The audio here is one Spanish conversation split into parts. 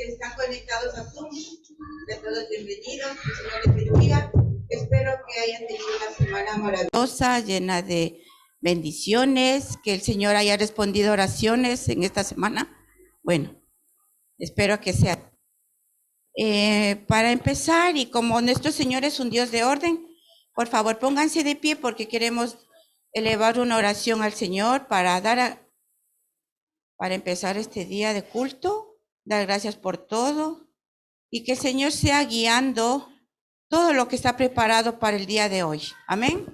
que están conectados a Zoom. De todos bienvenidos, que el Señor les bendiga. Espero que hayan tenido una semana maravillosa, llena de bendiciones, que el Señor haya respondido oraciones en esta semana. Bueno, espero que sea. Para empezar, y como nuestro Señor es un Dios de orden, por favor pónganse de pie porque queremos elevar una oración al Señor para empezar este día de culto, dar gracias por todo y que el Señor sea guiando todo lo que está preparado para el día de hoy. Amén.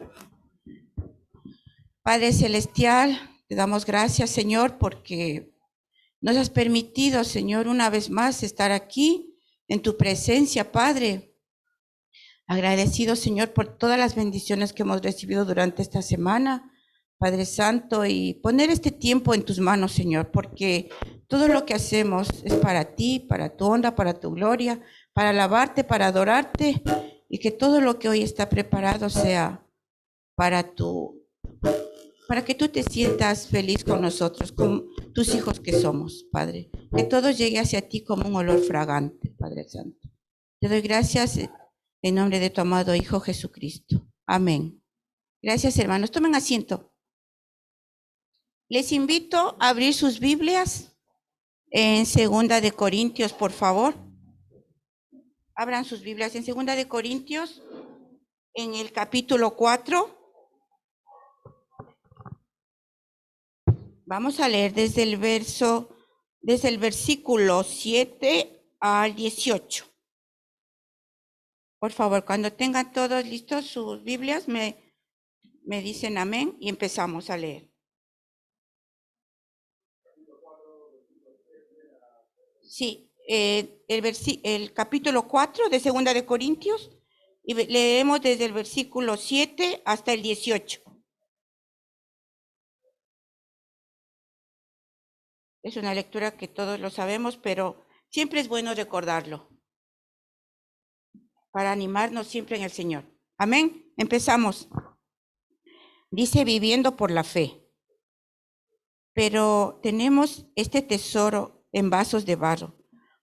Padre Celestial, te damos gracias, Señor, porque nos has permitido, Señor, una vez más estar aquí en tu presencia, Padre. Agradecido, Señor, por todas las bendiciones que hemos recibido durante esta semana, Padre Santo, y poner este tiempo en tus manos, Señor, porque todo lo que hacemos es para ti, para tu honra, para tu gloria, para alabarte, para adorarte, y que todo lo que hoy está preparado sea para que tú te sientas feliz con nosotros, con tus hijos que somos, Padre. Que todo llegue hacia ti como un olor fragante, Padre Santo. Te doy gracias en nombre de tu amado Hijo Jesucristo. Amén. Gracias, hermanos. Tomen asiento. Les invito a abrir sus Biblias en 2 de Corintios, por favor. Abran sus Biblias en 2 de Corintios, en el capítulo 4. Vamos a leer desde el versículo 7 al 18. Por favor, cuando tengan todos listos sus Biblias, me dicen amén y empezamos a leer. Sí, el capítulo 4 de 2 de Corintios, y leemos desde el versículo 7 hasta el 18. Es una lectura que todos lo sabemos, pero siempre es bueno recordarlo para animarnos siempre en el Señor. Amén. Empezamos. Dice, viviendo por la fe. Pero tenemos este tesoro en vasos de barro,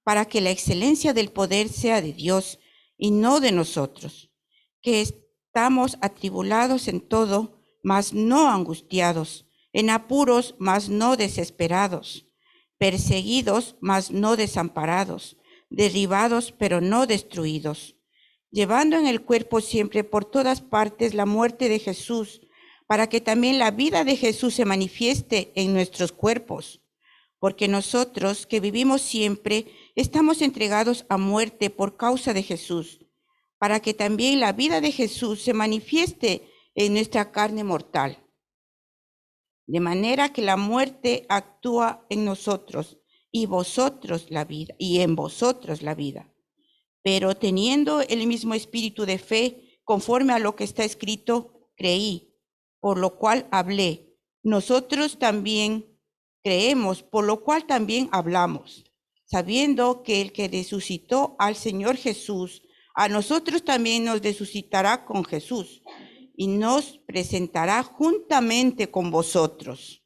para que la excelencia del poder sea de Dios y no de nosotros, que estamos atribulados en todo, mas no angustiados, en apuros, mas no desesperados, perseguidos, mas no desamparados, derribados, pero no destruidos, llevando en el cuerpo siempre por todas partes la muerte de Jesús, para que también la vida de Jesús se manifieste en nuestros cuerpos. Porque nosotros que vivimos siempre estamos entregados a muerte por causa de Jesús, para que también la vida de Jesús se manifieste en nuestra carne mortal. De manera que la muerte actúa en nosotros y vosotros la vida, y en vosotros la vida. Pero teniendo el mismo espíritu de fe, conforme a lo que está escrito, creí, por lo cual hablé. Nosotros también creemos, por lo cual también hablamos, sabiendo que el que resucitó al Señor Jesús, a nosotros también nos resucitará con Jesús y nos presentará juntamente con vosotros.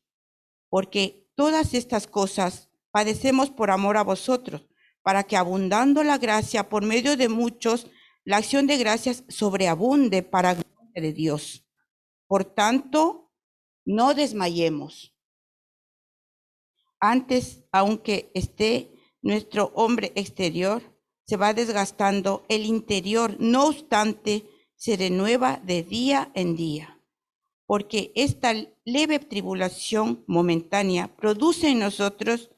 Porque todas estas cosas padecemos por amor a vosotros, para que abundando la gracia por medio de muchos, la acción de gracias sobreabunde para gloria de Dios. Por tanto, no desmayemos. Antes, aunque esté nuestro hombre exterior, se va desgastando el interior, no obstante, se renueva de día en día. Porque esta leve tribulación momentánea produce en nosotros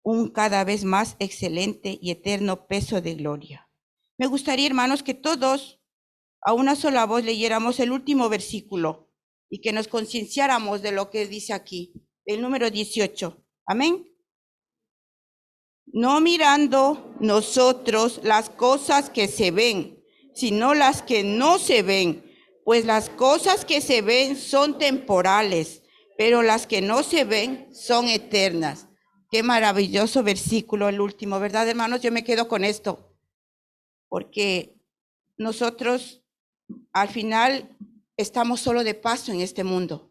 un cada vez más excelente y eterno peso de gloria. Me gustaría, hermanos, que todos a una sola voz leyéramos el último versículo y que nos concienciáramos de lo que dice aquí, el número 18. Amén. No mirando nosotros las cosas que se ven, sino las que no se ven, pues las cosas que se ven son temporales, pero las que no se ven son eternas. Qué maravilloso versículo el último, ¿verdad, hermanos? Yo me quedo con esto, porque nosotros al final estamos solo de paso en este mundo.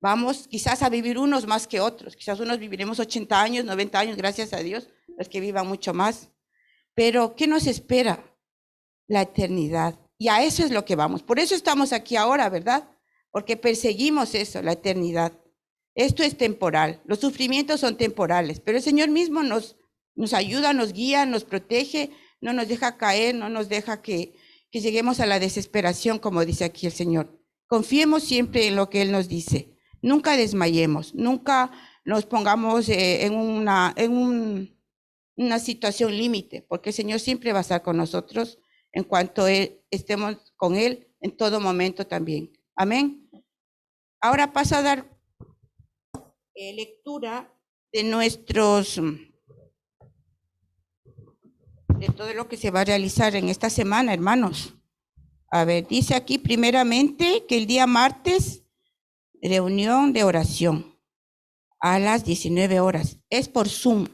Vamos quizás a vivir unos más que otros, quizás unos viviremos 80 años, 90 años, gracias a Dios, los que vivan mucho más. Pero, ¿qué nos espera? La eternidad. Y a eso es lo que vamos. Por eso estamos aquí ahora, ¿verdad? Porque perseguimos eso, la eternidad. Esto es temporal. Los sufrimientos son temporales, pero el Señor mismo nos ayuda, nos guía, nos protege, no nos deja caer, no nos deja que lleguemos a la desesperación, como dice aquí el Señor. Confiemos siempre en lo que Él nos dice. Nunca desmayemos, nunca nos pongamos en una situación límite, porque el Señor siempre va a estar con nosotros en cuanto estemos con Él en todo momento también. Amén. Ahora paso a dar lectura de de todo lo que se va a realizar en esta semana, hermanos. A ver, dice aquí primeramente que el día martes, reunión de oración a las 19 horas. Es por Zoom,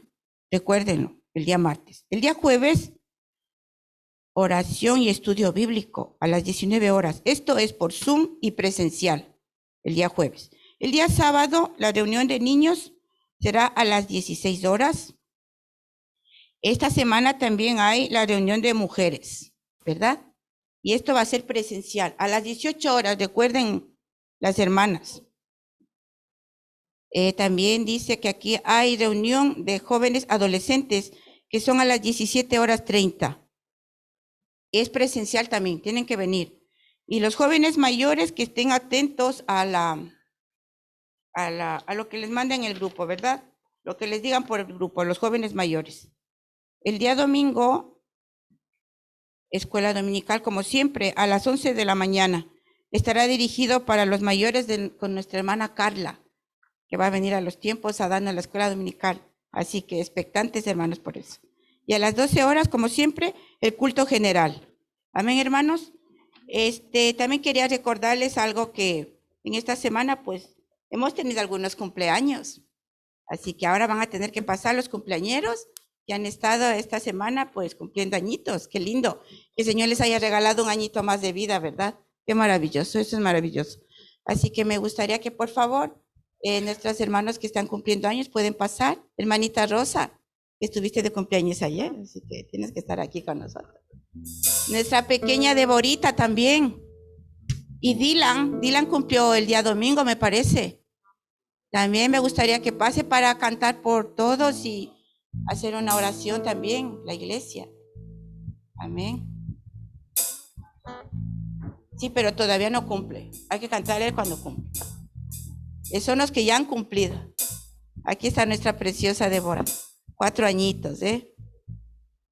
recuérdenlo, el día martes. El día jueves, oración y estudio bíblico a las 19 horas. Esto es por Zoom y presencial, el día jueves. El día sábado, la reunión de niños será a las 16 horas. Esta semana también hay la reunión de mujeres, ¿verdad? Y esto va a ser presencial a las 18 horas, recuerden las hermanas. También dice que aquí hay reunión de jóvenes adolescentes que son a las 17:30. Es presencial también, tienen que venir. Y los jóvenes mayores que estén atentos a lo que les manden el grupo, ¿verdad? Lo que les digan por el grupo, los jóvenes mayores. El día domingo, escuela dominical, como siempre, a las 11 de la mañana. Estará dirigido para los mayores con nuestra hermana Carla, que va a venir a los tiempos a darnos la escuela dominical. Así que expectantes, hermanos, por eso. Y a las 12 horas, como siempre, el culto general. Amén, hermanos. También quería recordarles algo que en esta semana, pues, hemos tenido algunos cumpleaños. Así que ahora van a tener que pasar los cumpleañeros que han estado esta semana, pues, cumpliendo añitos. Qué lindo. Que el Señor les haya regalado un añito más de vida, ¿verdad? Qué maravilloso, eso es maravilloso. Así que me gustaría que, por favor, nuestros hermanos que están cumpliendo años pueden pasar. Hermanita Rosa, que estuviste de cumpleaños ayer, así que tienes que estar aquí con nosotros. Nuestra pequeña Deborita también. Y Dylan cumplió el día domingo, me parece. También me gustaría que pase para cantar por todos y hacer una oración también, la iglesia. Amén. Sí, pero todavía no cumple. Hay que cantar él cuando cumple. Esos son los que ya han cumplido. Aquí está nuestra preciosa Débora. 4 añitos, ¿eh?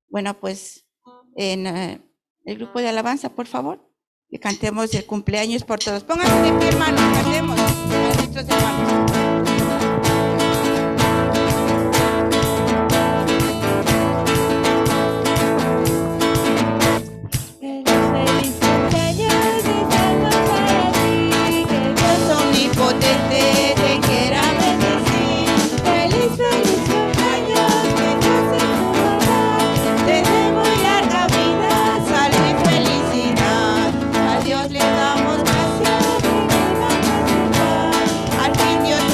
Bueno, pues en el grupo de alabanza, por favor, que cantemos el cumpleaños por todos. Pónganse de pie, hermanos, cantemos a nuestros hermanos. Omnipotente te quiera bendecir. Feliz, feliz cumpleaños, que Dios en tu hogar te dé muy larga vida, salud y felicidad. A Dios le damos gracias que nos va a triunfar. Al fin Dios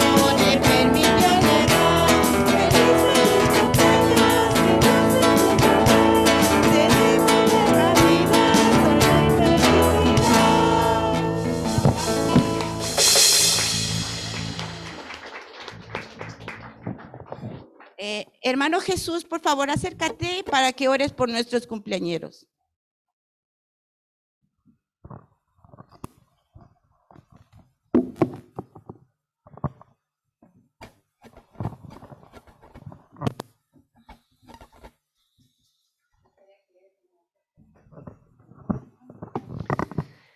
no le permitió llegar. Feliz, feliz cumpleaños, que Dios en tu hogar te dé muy larga vida, salud y felicidad. Hermano Jesús, por favor, acércate para que ores por nuestros cumpleañeros.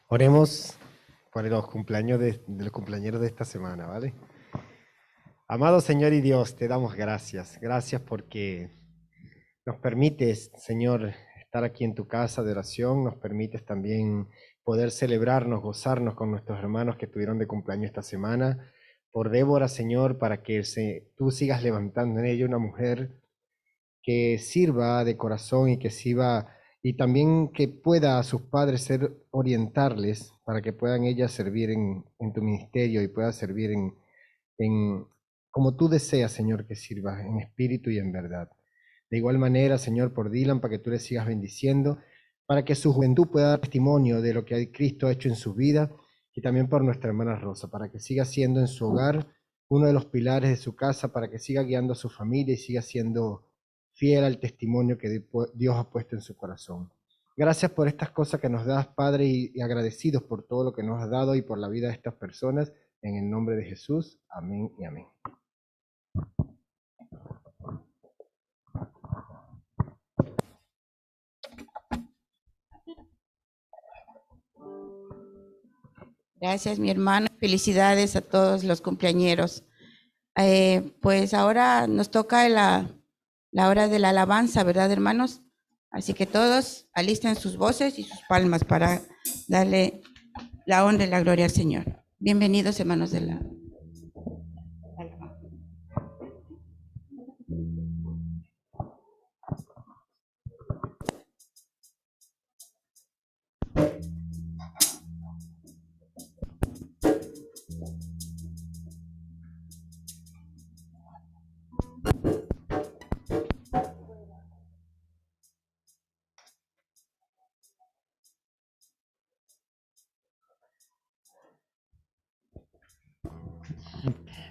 Oremos por los cumpleaños de los cumpleañeros de esta semana, ¿vale? Amado Señor y Dios, te damos gracias. Gracias porque nos permites, Señor, estar aquí en tu casa de oración. Nos permites también poder celebrarnos, gozarnos con nuestros hermanos que tuvieron de cumpleaños esta semana. Por Débora, Señor, para que tú sigas levantando en ella una mujer que sirva de corazón y que sirva, y también que pueda a sus padres orientarles para que puedan ellas servir en tu ministerio y pueda servir en como tú deseas, Señor, que sirva en espíritu y en verdad. De igual manera, Señor, por Dylan, para que tú le sigas bendiciendo, para que su juventud pueda dar testimonio de lo que Cristo ha hecho en su vida, y también por nuestra hermana Rosa, para que siga siendo en su hogar uno de los pilares de su casa, para que siga guiando a su familia y siga siendo fiel al testimonio que Dios ha puesto en su corazón. Gracias por estas cosas que nos das, Padre, y agradecidos por todo lo que nos has dado y por la vida de estas personas. En el nombre de Jesús, amén y amén. Gracias, mi hermano. Felicidades a todos los cumpleañeros. Pues ahora nos toca la hora de la alabanza, ¿verdad, hermanos? Así que todos alisten sus voces y sus palmas para darle la honra y la gloria al Señor. Bienvenidos, hermanos de la alabanza.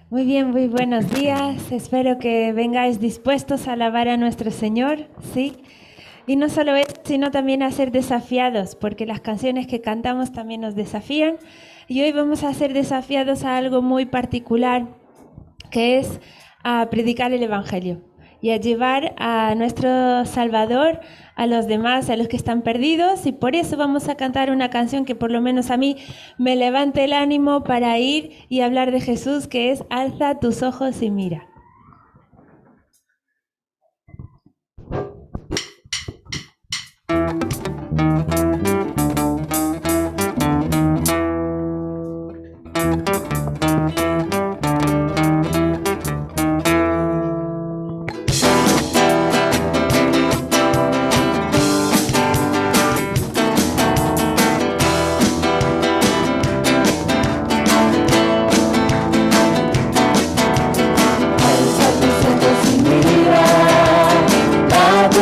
Muy bien, muy buenos días. Espero que vengáis dispuestos a alabar a nuestro Señor, ¿sí? Y no solo eso, sino también a ser desafiados, porque las canciones que cantamos también nos desafían. Y hoy vamos a ser desafiados a algo muy particular, que es a predicar el Evangelio y a llevar a nuestro Salvador a los demás, a los que están perdidos, y por eso vamos a cantar una canción que por lo menos a mí me levanta el ánimo para ir y hablar de Jesús, que es Alza tus ojos y mira.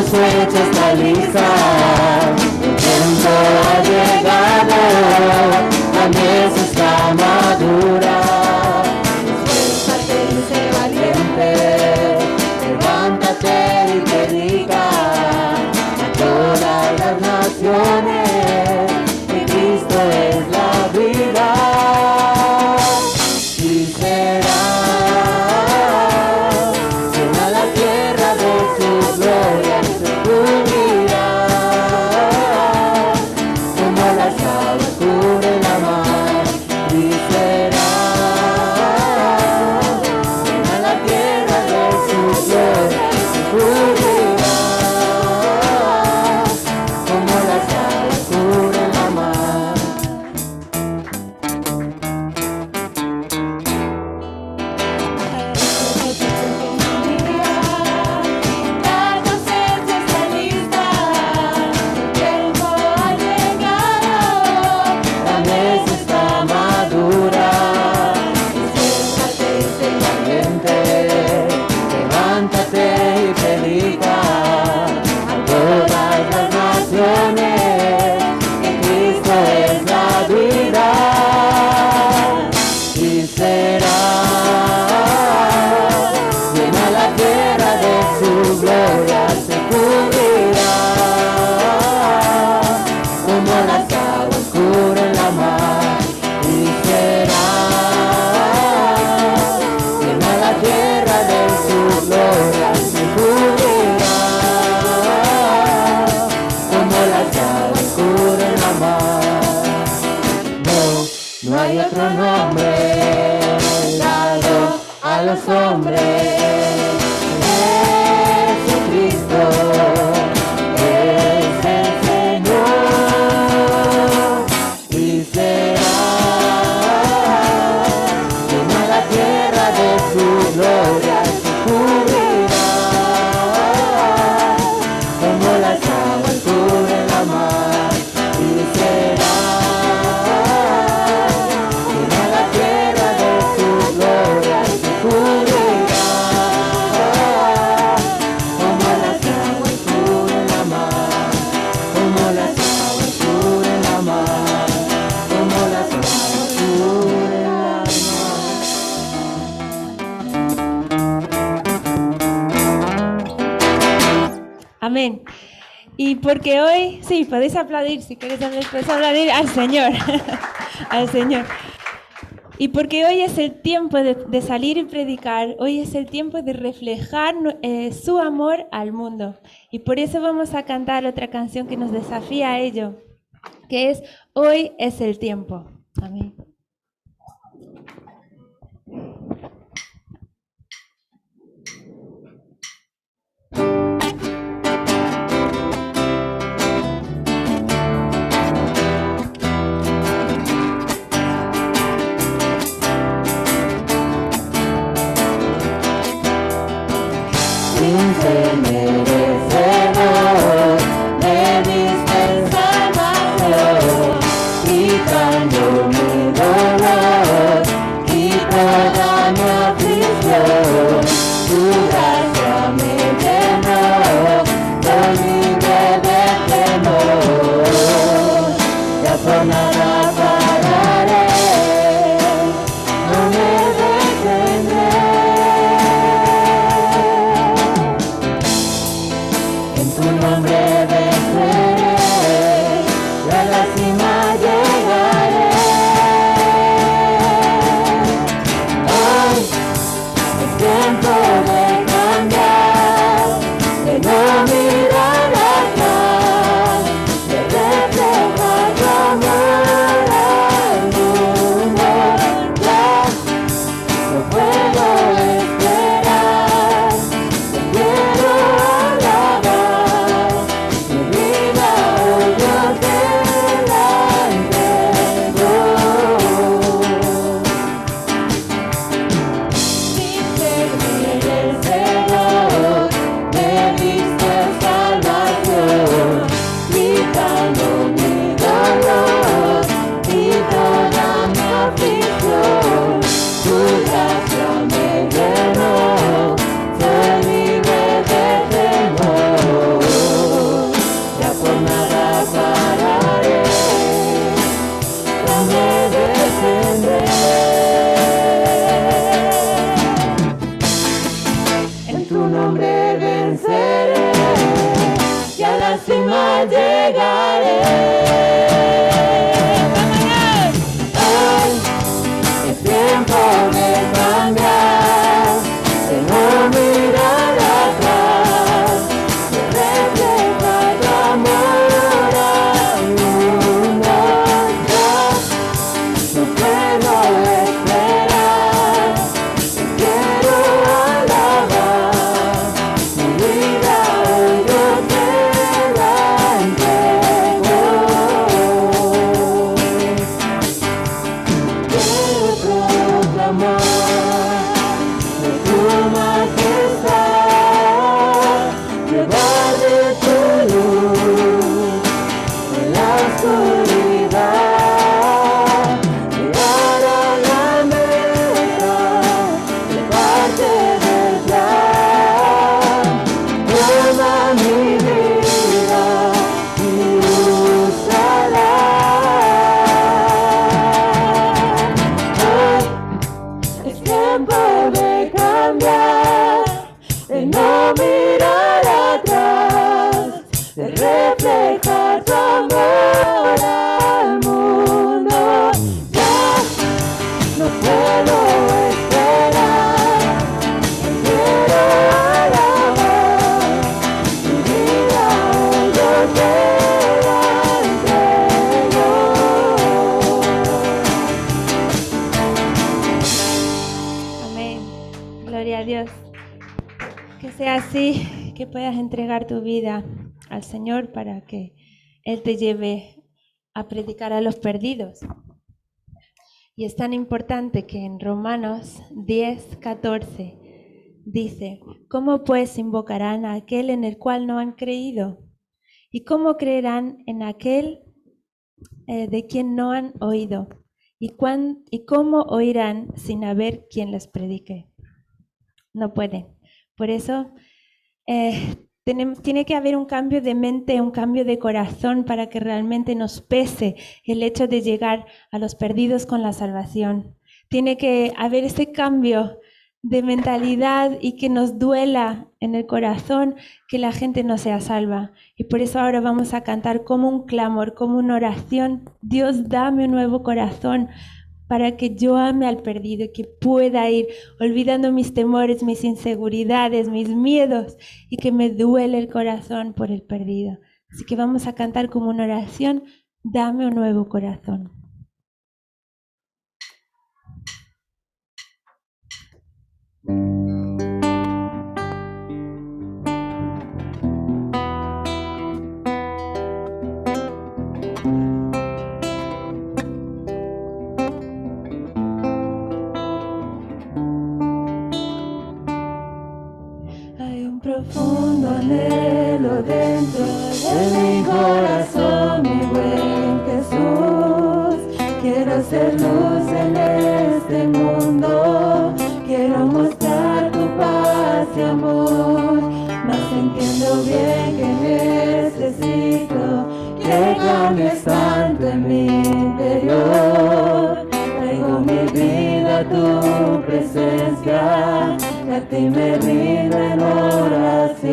Sueño está lista, el tiempo ha llegado, la mesa está madura. Esfuérzate y sé valiente, levántate y predica a todas las naciones que Cristo es la vida. Y será llena la tierra de su gloria. Como las aguas cubren la mar, y será llena la tierra de su gloria, se cubrirá como las aguas cubren la mar. Y predica a todas las naciones que Cristo es la vida. Y será llena la tierra de su gloria, se cubrirá como las aguas cubren la mar. Y será llena la tierra de su gloria, como las aguas cubren la mar. No hay otro nombre dado a los hombres. Jesucristo es el Señor, y será llena la tierra de su gloria, se cubrirá como las aguas cubren la mar. Y será llena la tierra de su gloria, se cubrirá Amén. Y porque hoy, sí, podéis aplaudir, si queréis también podéis aplaudir al Señor, al Señor. Y porque hoy es el tiempo de salir y predicar, hoy es el tiempo de reflejar su amor al mundo. Y por eso vamos a cantar otra canción que nos desafía a ello, que es Hoy es el tiempo. Amén. Sin ser merecedor, me diste salvación, quitando mi dolor y toda mi aflicción. Tu gracia me llenó, soy libre de temor, ya por nada pararé, no me detendré. En tu nombre venceré, y a la cima llegaré. Hoy es tiempo de cambiar, de no mirar atrás, de reflejar tu amor al mundo. Ya no puedo esperar, te quiero alabar, mi vida hoy yo te la entrego. Sin ser merecedor, me diste salvación, quitando mi dolor y toda mi aflicción. Tu gracia me llenó, soy libre de temor, ya por nada pararé, no me detendré. En tu nombre venceré, y a la cima llegaré. Hoy es tiempo de cambiar, de no mirar atrás, de reflejar tu amor al mundo. Ya no puedo esperar, te quiero alabar, mi vida hoy yo te la entrego. Quiero proclamar de tu majestad, llevar de tu luz en la oscuridad, llegar a la meta de parte del plan. Toma mi vida y úsala. Hoy es tiempo de cambiar, de no mirar atrás, de reflejar tu amor al mundo. Ya no puedo esperar, te quiero alabar, mi vida hoy yo te la entrego. Amén. Gloria a Dios. Que sea así, que puedas entregar tu vida al Señor para que Él te lleve a predicar a los perdidos. Y es tan importante que en Romanos 10:14 dice, ¿cómo pues invocarán a aquel en el cual no han creído? ¿Y cómo creerán en aquel de quien no han oído? ¿Y cómo oirán sin haber quien les predique? No pueden. Por eso tiene que haber un cambio de mente, un cambio de corazón para que realmente nos pese el hecho de llegar a los perdidos con la salvación. Tiene que haber ese cambio de mentalidad y que nos duela en el corazón que la gente no sea salva. Y por eso ahora vamos a cantar como un clamor, como una oración. Dios, dame un nuevo corazón para que yo ame al perdido y que pueda ir olvidando mis temores, mis inseguridades, mis miedos y que me duele el corazón por el perdido. Así que vamos a cantar como una oración, dame un nuevo corazón. Hay un profundo anhelo dentro de mi corazón, mi buen Jesús. Quiero ser luz en este mundo, quiero mostrar tu paz y amor, mas entiendo bien que necesito que cambies tanto en mi interior. Traigo mi vida a tu presencia, y a ti me rindo en oración.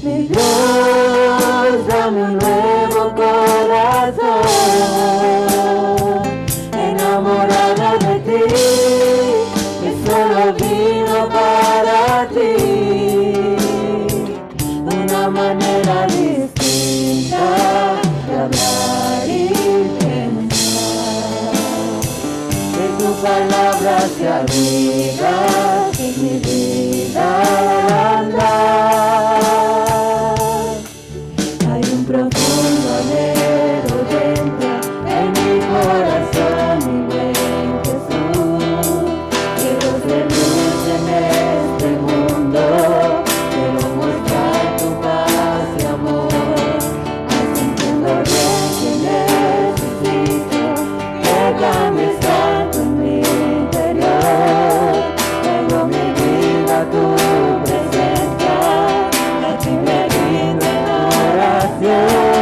Mi Dios, dame un nuevo corazón, enamorado de ti, que solo vivo para ti. Una manera distinta de hablar y pensar, que tu palabra se abriga en mi vida al andar. Hay un profundo anhelo dentro de mi corazón, mi buen Jesús. Quiero ser luz en este mundo, quiero mostrar tu paz y amor, mas entiendo bien que necesito que cambies tanto en mi interior. Traigo mi vida a tu presencia, a ti me rindo en oración.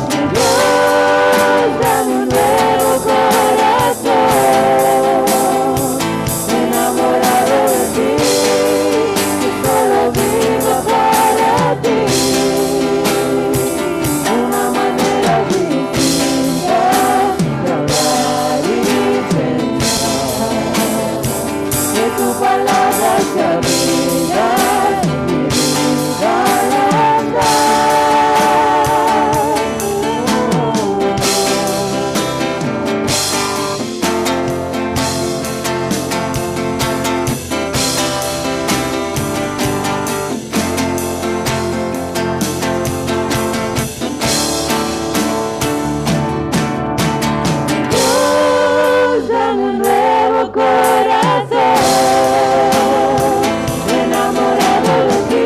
Mi Dios, dame un nuevo corazón, enamorado de ti, que solo vivo para ti. Una manera distinta de hablar y pensar, que tu palabra se abriga en mi vida al andar. Dios, dame un nuevo corazón, enamorado de ti,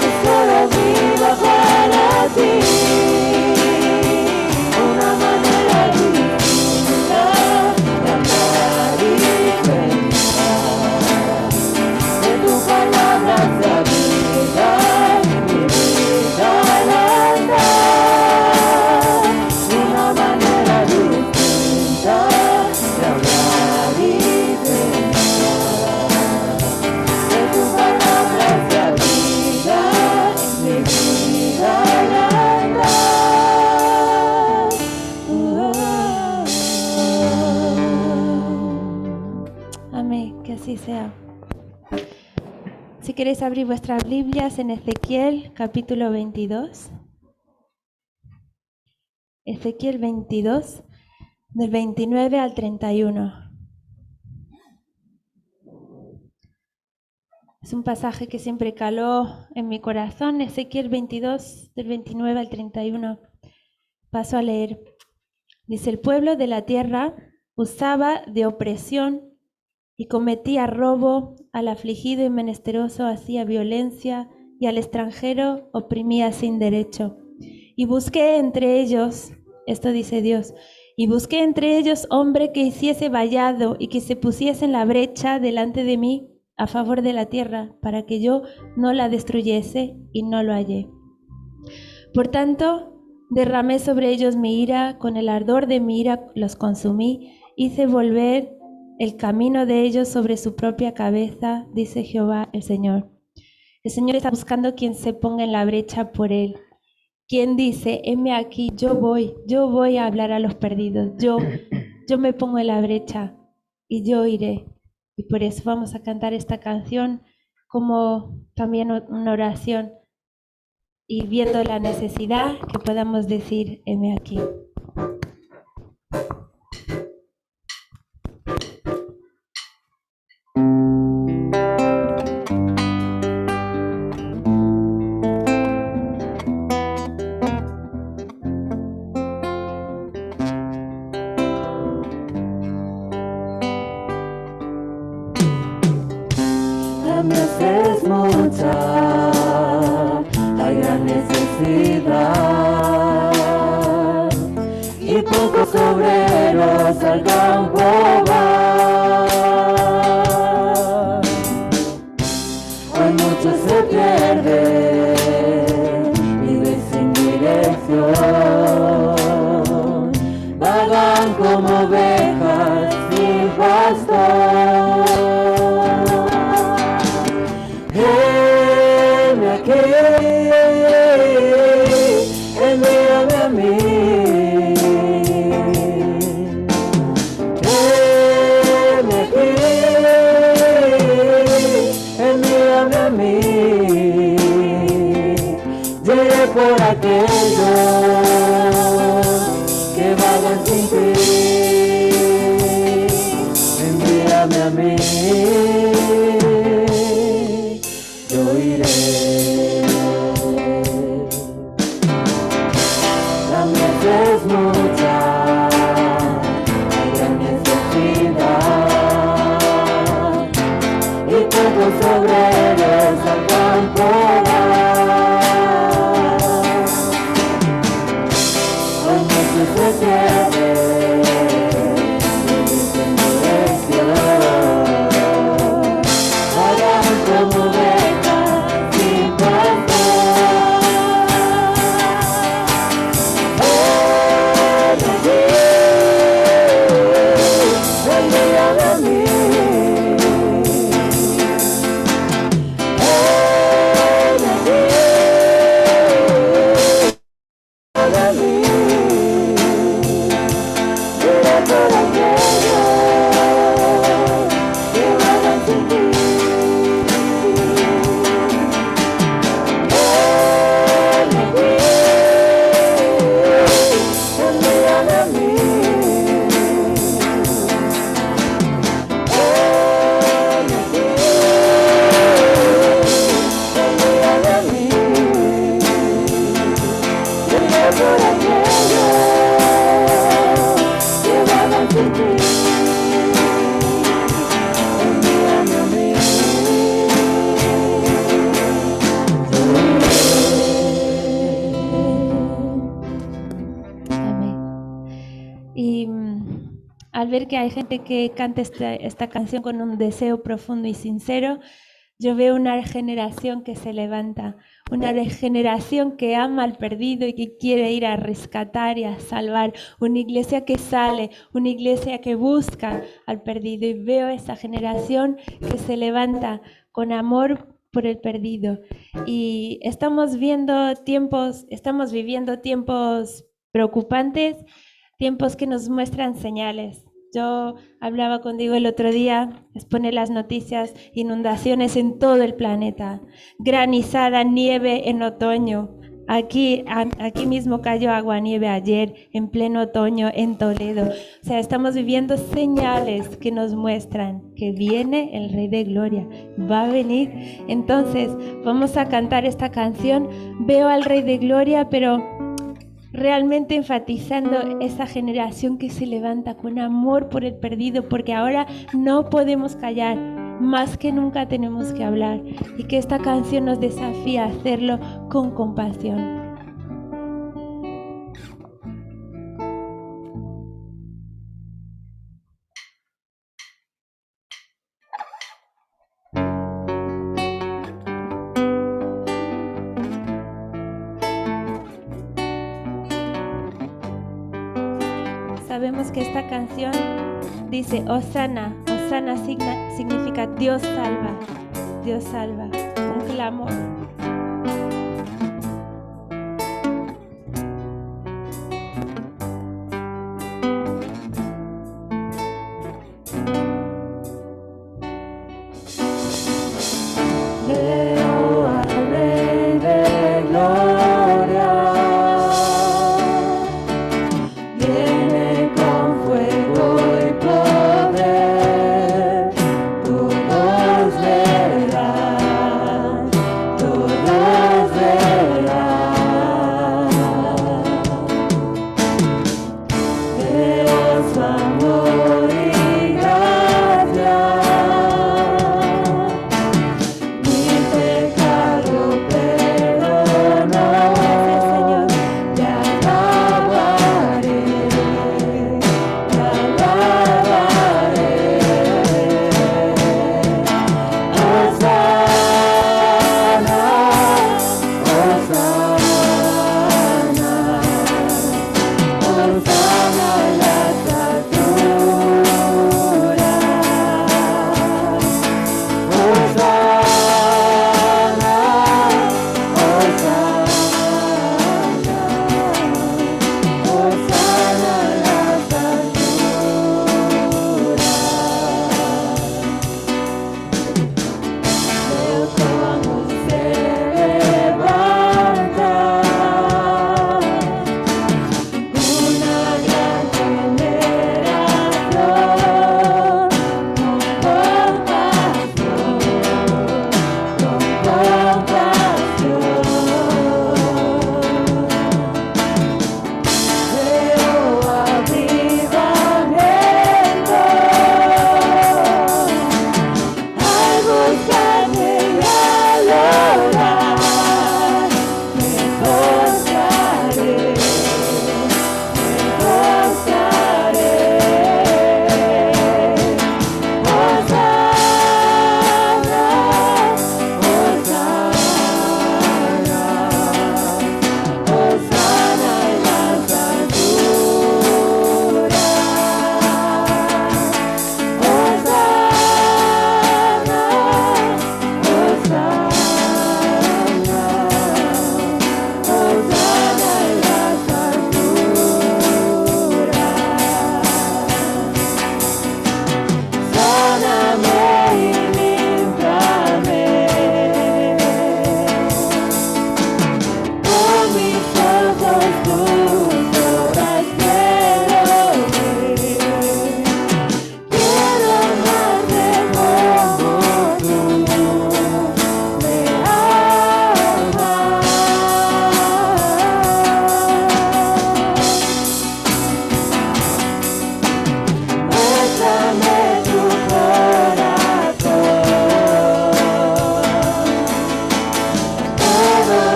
que solo vivo para ti. Una manera distinta de amar y pensar, que tu palabra se abriga en mi vida al andar. Una manera distinta de hablar y pensar, que tu palabra se abriga en mi vida al andar. Amén, que así sea. Si queréis abrir vuestras Biblias en Ezequiel capítulo 22. Ezequiel 22, del 29 al 31. Es un pasaje que siempre caló en mi corazón. Ezequiel 22, del 29 al 31. Paso a leer. Dice: el pueblo de la tierra usaba de opresión y cometía robo, al afligido y menesteroso hacía violencia, y al extranjero oprimía sin derecho. Y busqué entre ellos, esto dice Dios, y busqué entre ellos hombre que hiciese vallado y que se pusiese en la brecha delante de mí a favor de la tierra, para que yo no la destruyese, y no lo hallé. Por tanto, Derramé sobre ellos mi ira, con el ardor de mi ira los consumí, hice volver el camino de ellos sobre su propia cabeza, dice Jehová el Señor. El Señor está buscando quien se ponga en la brecha por Él. Quien dice, heme aquí, yo voy a hablar a los perdidos, yo me pongo en la brecha y yo iré. Y por eso vamos a cantar esta canción como también una oración y viendo la necesidad que podamos decir, heme aquí. La mies es mucha, hay gran necesidad y pocos obreros al campo van. Hoy muchos se pierden, viven sin dirección, vagan como ovejas sin pastor. Heme aquí, envíame a mí. Heme aquí, envíame a mí. Yo iré por aquellos que vagan sin ti. Envíame a mí. Yo iré. La mies es mucha, hay gran necesidad y pocos obreros al campo van. Hoy muchos se pierden, viven sin dirección, vagan como ovejas sin pastor. Heme aquí, envíame a mí. Heme aquí, envíame a mí. Iré por aquellos que vagan sin ti. Heme aquí, envíame a mí. Heme aquí, envíame a mí. Iré por aquellos que vagan sin ti. Envíame a mí. Amén. Y al ver que hay gente que canta esta canción con un deseo profundo y sincero, yo veo una generación que se levanta, una generación que ama al perdido y que quiere ir a rescatar y a salvar, una iglesia que sale, una iglesia que busca al perdido. Y veo esa generación que se levanta con amor por el perdido. Y estamos viviendo tiempos preocupantes, tiempos que nos muestran señales. Yo hablaba contigo el otro día, expone las noticias, inundaciones en todo el planeta, granizada, nieve en otoño. Aquí mismo cayó aguanieve ayer, en pleno otoño, en Toledo. O sea, estamos viviendo señales que nos muestran que viene el Rey de Gloria, va a venir. Entonces, vamos a cantar esta canción. Veo al Rey de Gloria, pero realmente enfatizando esa generación que se levanta con amor por el perdido, porque ahora no podemos callar, más que nunca tenemos que hablar, y que esta canción nos desafía a hacerlo con compasión. sabemos que esta canción dice Hosanna. Hosanna significa Dios salva, Dios salva, un clamor. Leo al Rey de Gloria, viene con fuego y poder, todos verán, todos verán. Veo su amor y gracia. Mi pecado perdonó, Señor, te alabaré, te alabaré. Hosanna, Hosanna, Hosanna en las alturas. Hosanna, Hosanna, Hosanna en las alturas. Veo cómo se levanta una gran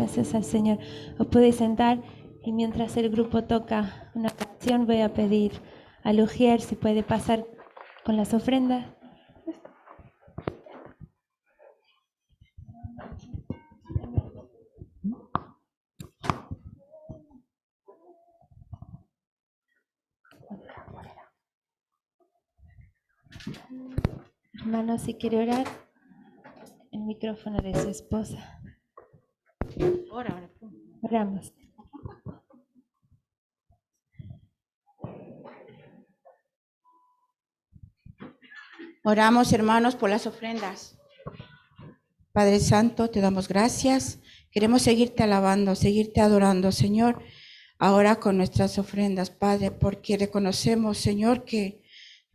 Gracias al Señor. Os podéis sentar y mientras el grupo toca una canción voy a pedir a Lugier si puede pasar con las ofrendas. Hermano, si quiere orar, el micrófono de su esposa. Oramos. Oramos, hermanos, por las ofrendas. Padre Santo, te damos gracias. Queremos seguirte alabando, seguirte adorando, Señor, ahora con nuestras ofrendas, Padre, porque reconocemos, Señor, que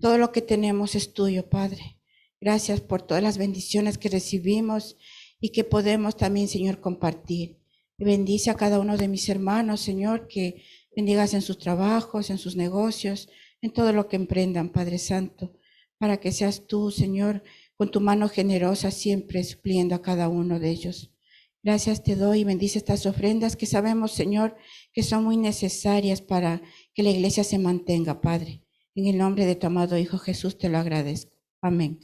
todo lo que tenemos es tuyo, Padre. Gracias por todas las bendiciones que recibimos y que podemos también, Señor, compartir. Bendice a cada uno de mis hermanos, Señor, que bendigas en sus trabajos, en sus negocios, en todo lo que emprendan, Padre Santo, para que seas tú, Señor, con tu mano generosa siempre supliendo a cada uno de ellos. Gracias te doy y bendice estas ofrendas que sabemos, Señor, que son muy necesarias para que la iglesia se mantenga, Padre. En el nombre de tu amado Hijo Jesús te lo agradezco. Amén.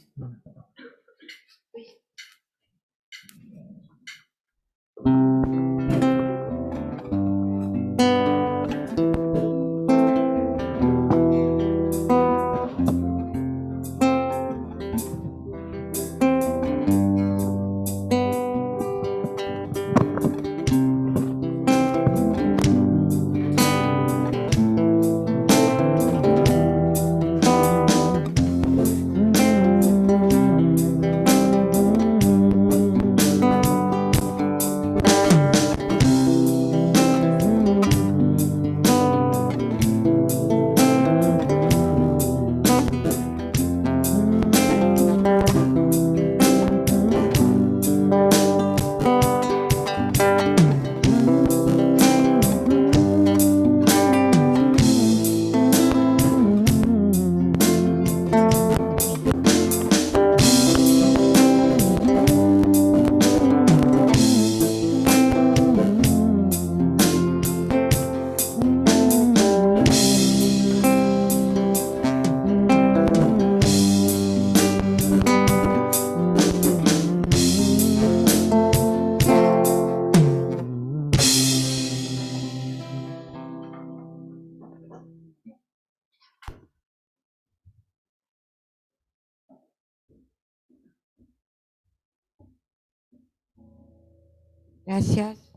Gracias,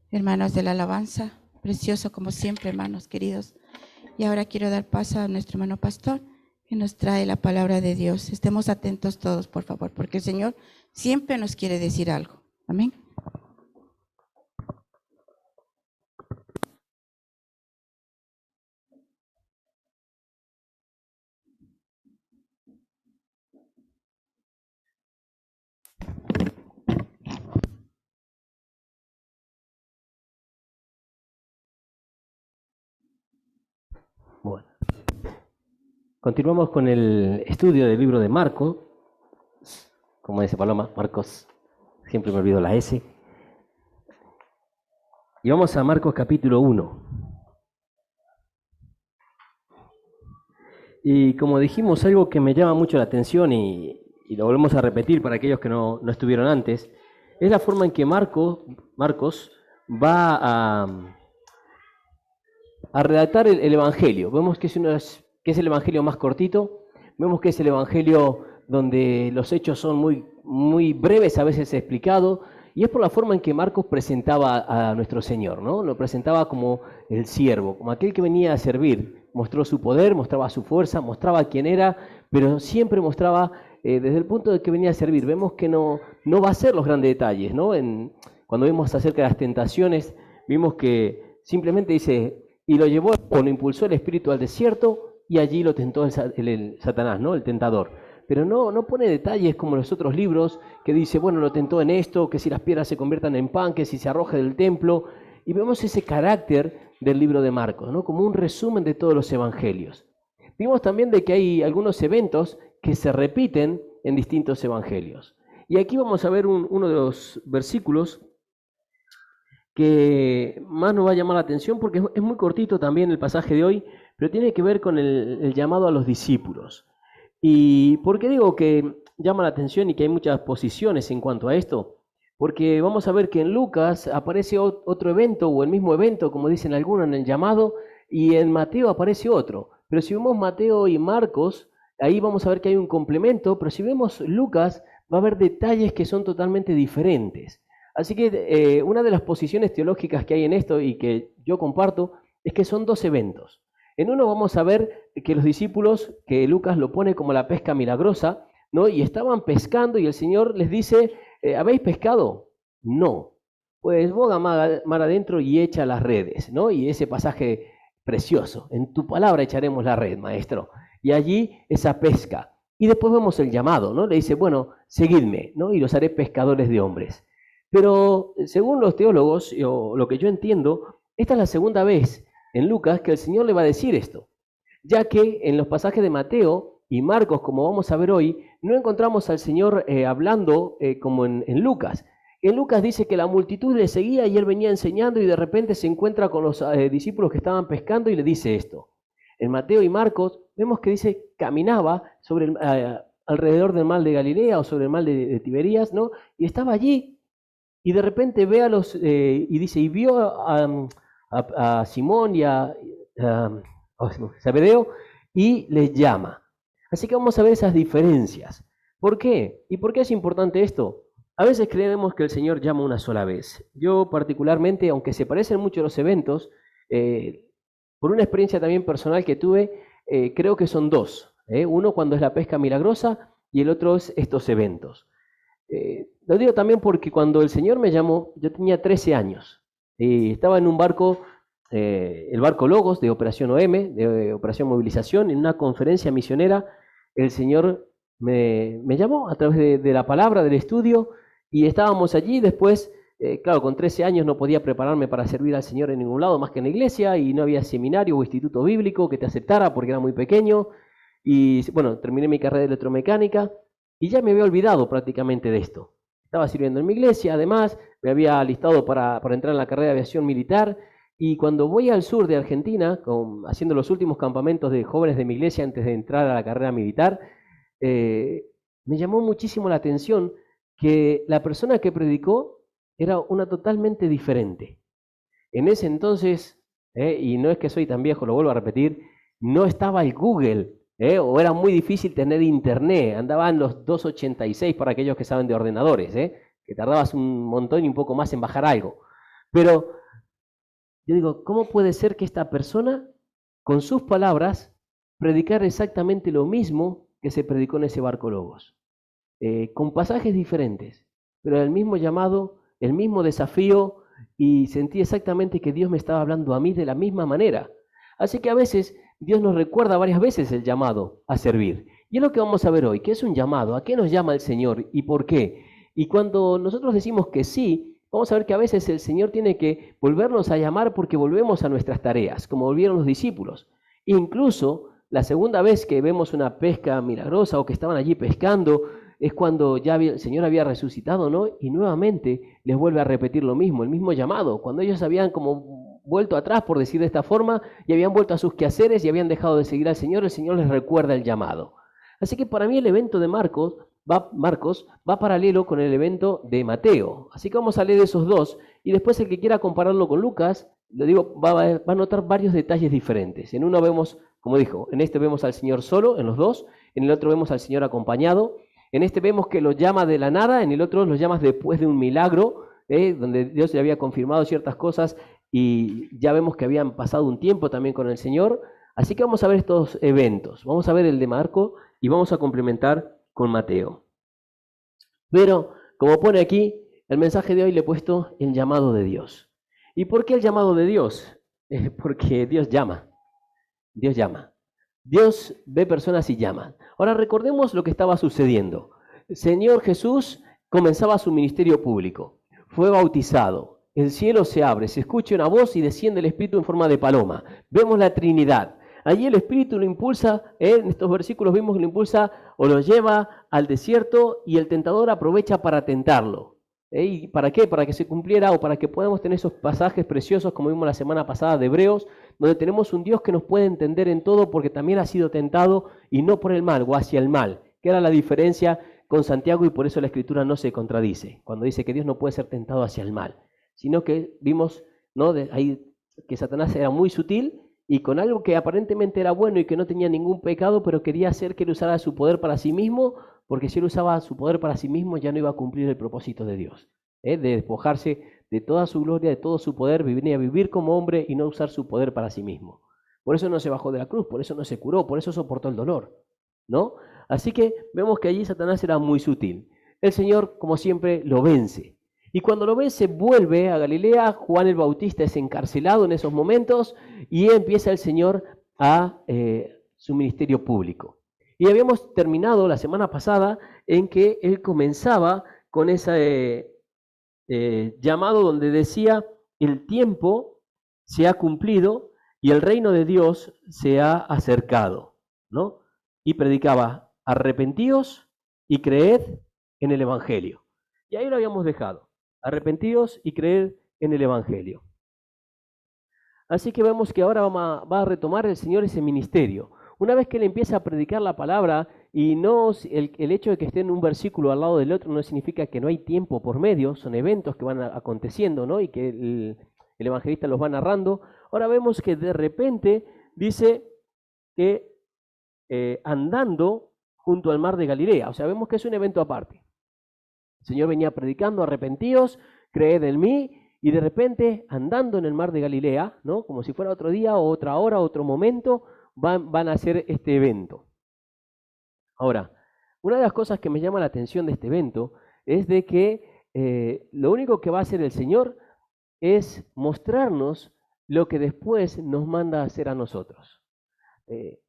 hermanos de la alabanza. Precioso como siempre, hermanos queridos. Y ahora quiero dar paso a nuestro hermano pastor que nos trae la palabra de Dios. Estemos atentos todos, por favor, porque el Señor siempre nos quiere decir algo. Amén. Bueno, continuamos con el estudio del libro de Marcos. Como dice Paloma, Marcos, siempre me olvido la S. Y vamos a Marcos capítulo 1. Y como dijimos, algo que me llama mucho la atención y lo volvemos a repetir para aquellos que no estuvieron antes, es la forma en que Marcos va a redactar el Evangelio. Vemos que es el Evangelio más cortito, vemos que es el Evangelio donde los hechos son muy, muy breves, a veces explicados, y es por la forma en que Marcos presentaba a nuestro Señor, ¿no? Lo presentaba como el siervo, como aquel que venía a servir. Mostró su poder, mostraba su fuerza, mostraba quién era, pero siempre mostraba desde el punto de que venía a servir. Vemos que no va a ser los grandes detalles, ¿no? Cuando vemos acerca de las tentaciones, vimos que simplemente dice, y lo llevó o lo impulsó el Espíritu al desierto, y allí lo tentó el Satanás, ¿no? El tentador. Pero no pone detalles como los otros libros, que dice, bueno, lo tentó en esto, que si las piedras se conviertan en pan, que si se arroje del templo. Y vemos ese carácter del libro de Marcos, ¿no? Como un resumen de todos los evangelios. Vimos también de que hay algunos eventos que se repiten en distintos evangelios. Y aquí vamos a ver uno de los versículos que más nos va a llamar la atención porque es muy cortito también el pasaje de hoy, pero tiene que ver con el llamado a los discípulos. ¿Y por qué digo que llama la atención y que hay muchas posiciones en cuanto a esto? Porque vamos a ver que en Lucas aparece otro evento o el mismo evento, como dicen algunos en el llamado, y en Mateo aparece otro. Pero si vemos Mateo y Marcos, ahí vamos a ver que hay un complemento, pero si vemos Lucas, va a haber detalles que son totalmente diferentes. Así que una de las posiciones teológicas que hay en esto y que yo comparto es que son dos eventos. En uno vamos a ver que los discípulos, que Lucas lo pone como la pesca milagrosa, ¿no? Y estaban pescando y el Señor les dice, ¿habéis pescado? No. Pues boga mar adentro y echa las redes, ¿no? Y ese pasaje precioso, en tu palabra echaremos la red, maestro. Y allí esa pesca. Y después vemos el llamado, ¿no? Le dice, bueno, seguidme, ¿no? Y los haré pescadores de hombres. Pero según los teólogos, o lo que yo entiendo, esta es la segunda vez en Lucas que el Señor le va a decir esto, ya que en los pasajes de Mateo y Marcos, como vamos a ver hoy, no encontramos al Señor hablando como en Lucas. En Lucas dice que la multitud le seguía y él venía enseñando y de repente se encuentra con los discípulos que estaban pescando y le dice esto. En Mateo y Marcos vemos que dice caminaba sobre alrededor del mar de Galilea o sobre el mar de Tiberías, ¿no? Y estaba allí y de repente ve a los, y dice, y vio a Simón y a Zebedeo y les llama. Así que vamos a ver esas diferencias. ¿Por qué? ¿Y por qué es importante esto? A veces creemos que el Señor llama una sola vez. Yo particularmente, aunque se parecen mucho los eventos, por una experiencia también personal que tuve, creo que son dos. Uno cuando es la pesca milagrosa y el otro es estos eventos. Lo digo también porque cuando el Señor me llamó, yo tenía 13 años. Estaba en un barco, el barco Logos de Operación OM, de Operación Movilización, en una conferencia misionera. El Señor me llamó a través de la palabra, del estudio, y estábamos allí. Después, claro, con 13 años no podía prepararme para servir al Señor en ningún lado más que en la iglesia, y no había seminario o instituto bíblico que te aceptara porque era muy pequeño. Y bueno, terminé mi carrera de electromecánica y ya me había olvidado prácticamente de esto. Estaba sirviendo en mi iglesia, además, me había alistado para entrar en la carrera de aviación militar. Y cuando voy al sur de Argentina, haciendo los últimos campamentos de jóvenes de mi iglesia antes de entrar a la carrera militar, me llamó muchísimo la atención que la persona que predicó era una totalmente diferente. En ese entonces, y no es que soy tan viejo, lo vuelvo a repetir, no estaba el Google, o era muy difícil tener internet, andaban los 286 para aquellos que saben de ordenadores, que tardabas un montón y un poco más en bajar algo. Pero yo digo, ¿cómo puede ser que esta persona, con sus palabras, predicara exactamente lo mismo que se predicó en ese barco Logos? Con pasajes diferentes, pero el mismo llamado, el mismo desafío, y sentí exactamente que Dios me estaba hablando a mí de la misma manera. Así que a veces Dios nos recuerda varias veces el llamado a servir. Y es lo que vamos a ver hoy, ¿qué es un llamado? ¿A qué nos llama el Señor y por qué? Y cuando nosotros decimos que sí, vamos a ver que a veces el Señor tiene que volvernos a llamar porque volvemos a nuestras tareas, como volvieron los discípulos. Incluso la segunda vez que vemos una pesca milagrosa o que estaban allí pescando, es cuando ya el Señor había resucitado, ¿no? Y nuevamente les vuelve a repetir lo mismo, el mismo llamado. Cuando ellos habían como vuelto atrás, por decir de esta forma, y habían vuelto a sus quehaceres y habían dejado de seguir al Señor, el Señor les recuerda el llamado. Así que para mí el evento de Marcos va paralelo con el evento de Mateo. Así que vamos a leer esos dos, y después el que quiera compararlo con Lucas, le digo, va a notar varios detalles diferentes. En uno vemos, como dijo, en este vemos al Señor solo, en los dos, en el otro vemos al Señor acompañado. En este vemos que los llama de la nada, en el otro los llama después de un milagro, donde Dios le había confirmado ciertas cosas y ya vemos que habían pasado un tiempo también con el Señor. Así que vamos a ver estos eventos. Vamos a ver el de Marco y vamos a complementar con Mateo. Pero, como pone aquí, el mensaje de hoy le he puesto el llamado de Dios. ¿Y por qué el llamado de Dios? Porque Dios llama. Dios llama. Dios ve personas y llama. Ahora recordemos lo que estaba sucediendo. El Señor Jesús comenzaba su ministerio público. Fue bautizado. El cielo se abre, se escucha una voz y desciende el Espíritu en forma de paloma. Vemos la Trinidad. Allí el Espíritu lo impulsa, en estos versículos vimos que lo impulsa o lo lleva al desierto y el tentador aprovecha para tentarlo. ¿Y para qué? Para que se cumpliera o para que podamos tener esos pasajes preciosos como vimos la semana pasada de Hebreos, donde tenemos un Dios que nos puede entender en todo porque también ha sido tentado y no por el mal o hacia el mal, que era la diferencia con Santiago y por eso la Escritura no se contradice, cuando dice que Dios no puede ser tentado hacia el mal, sino que vimos, ¿no?, ahí que Satanás era muy sutil y con algo que aparentemente era bueno y que no tenía ningún pecado, pero quería hacer que él usara su poder para sí mismo, porque si él usaba su poder para sí mismo ya no iba a cumplir el propósito de Dios, de despojarse de toda su gloria, de todo su poder, venir a vivir como hombre y no usar su poder para sí mismo. Por eso no se bajó de la cruz, por eso no se curó, por eso soportó el dolor, ¿no? Así que vemos que allí Satanás era muy sutil. El Señor, como siempre, lo vence. Y cuando lo vence, vuelve a Galilea. Juan el Bautista es encarcelado en esos momentos y empieza el Señor a su ministerio público. Y habíamos terminado la semana pasada en que él comenzaba con ese llamado donde decía: el tiempo se ha cumplido y el reino de Dios se ha acercado, ¿no? Y predicaba: arrepentíos y creed en el Evangelio. Y ahí lo habíamos dejado. Arrepentíos y creed en el Evangelio. Así que vemos que ahora va a retomar el Señor ese ministerio. Una vez que él empieza a predicar la palabra, y no el hecho de que esté en un versículo al lado del otro no significa que no hay tiempo por medio, son eventos que van aconteciendo, ¿no? Y que el evangelista los va narrando. Ahora vemos que de repente dice que andando junto al mar de Galilea, o sea, vemos que es un evento aparte. El Señor venía predicando: arrepentíos, creed en mí, y de repente andando en el mar de Galilea, ¿no?, como si fuera otro día o otra hora, otro momento, van a hacer este evento. Ahora, una de las cosas que me llama la atención de este evento es de que lo único que va a hacer el Señor es mostrarnos lo que después nos manda a hacer a nosotros.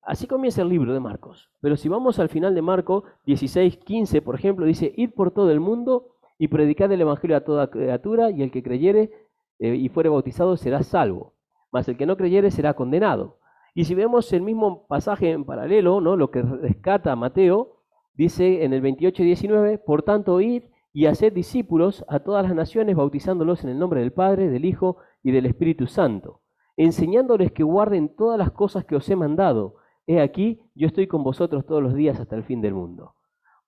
Así comienza el libro de Marcos, pero si vamos al final de Marcos 16:15, por ejemplo, dice: id por todo el mundo y predicad el evangelio a toda criatura, y el que creyere y fuere bautizado será salvo, mas el que no creyere será condenado. Y si vemos el mismo pasaje en paralelo, ¿no?, lo que rescata Mateo, dice en el 28:19: por tanto, id y haced discípulos a todas las naciones, bautizándolos en el nombre del Padre, del Hijo y del Espíritu Santo, enseñándoles que guarden todas las cosas que os he mandado. He aquí, yo estoy con vosotros todos los días hasta el fin del mundo.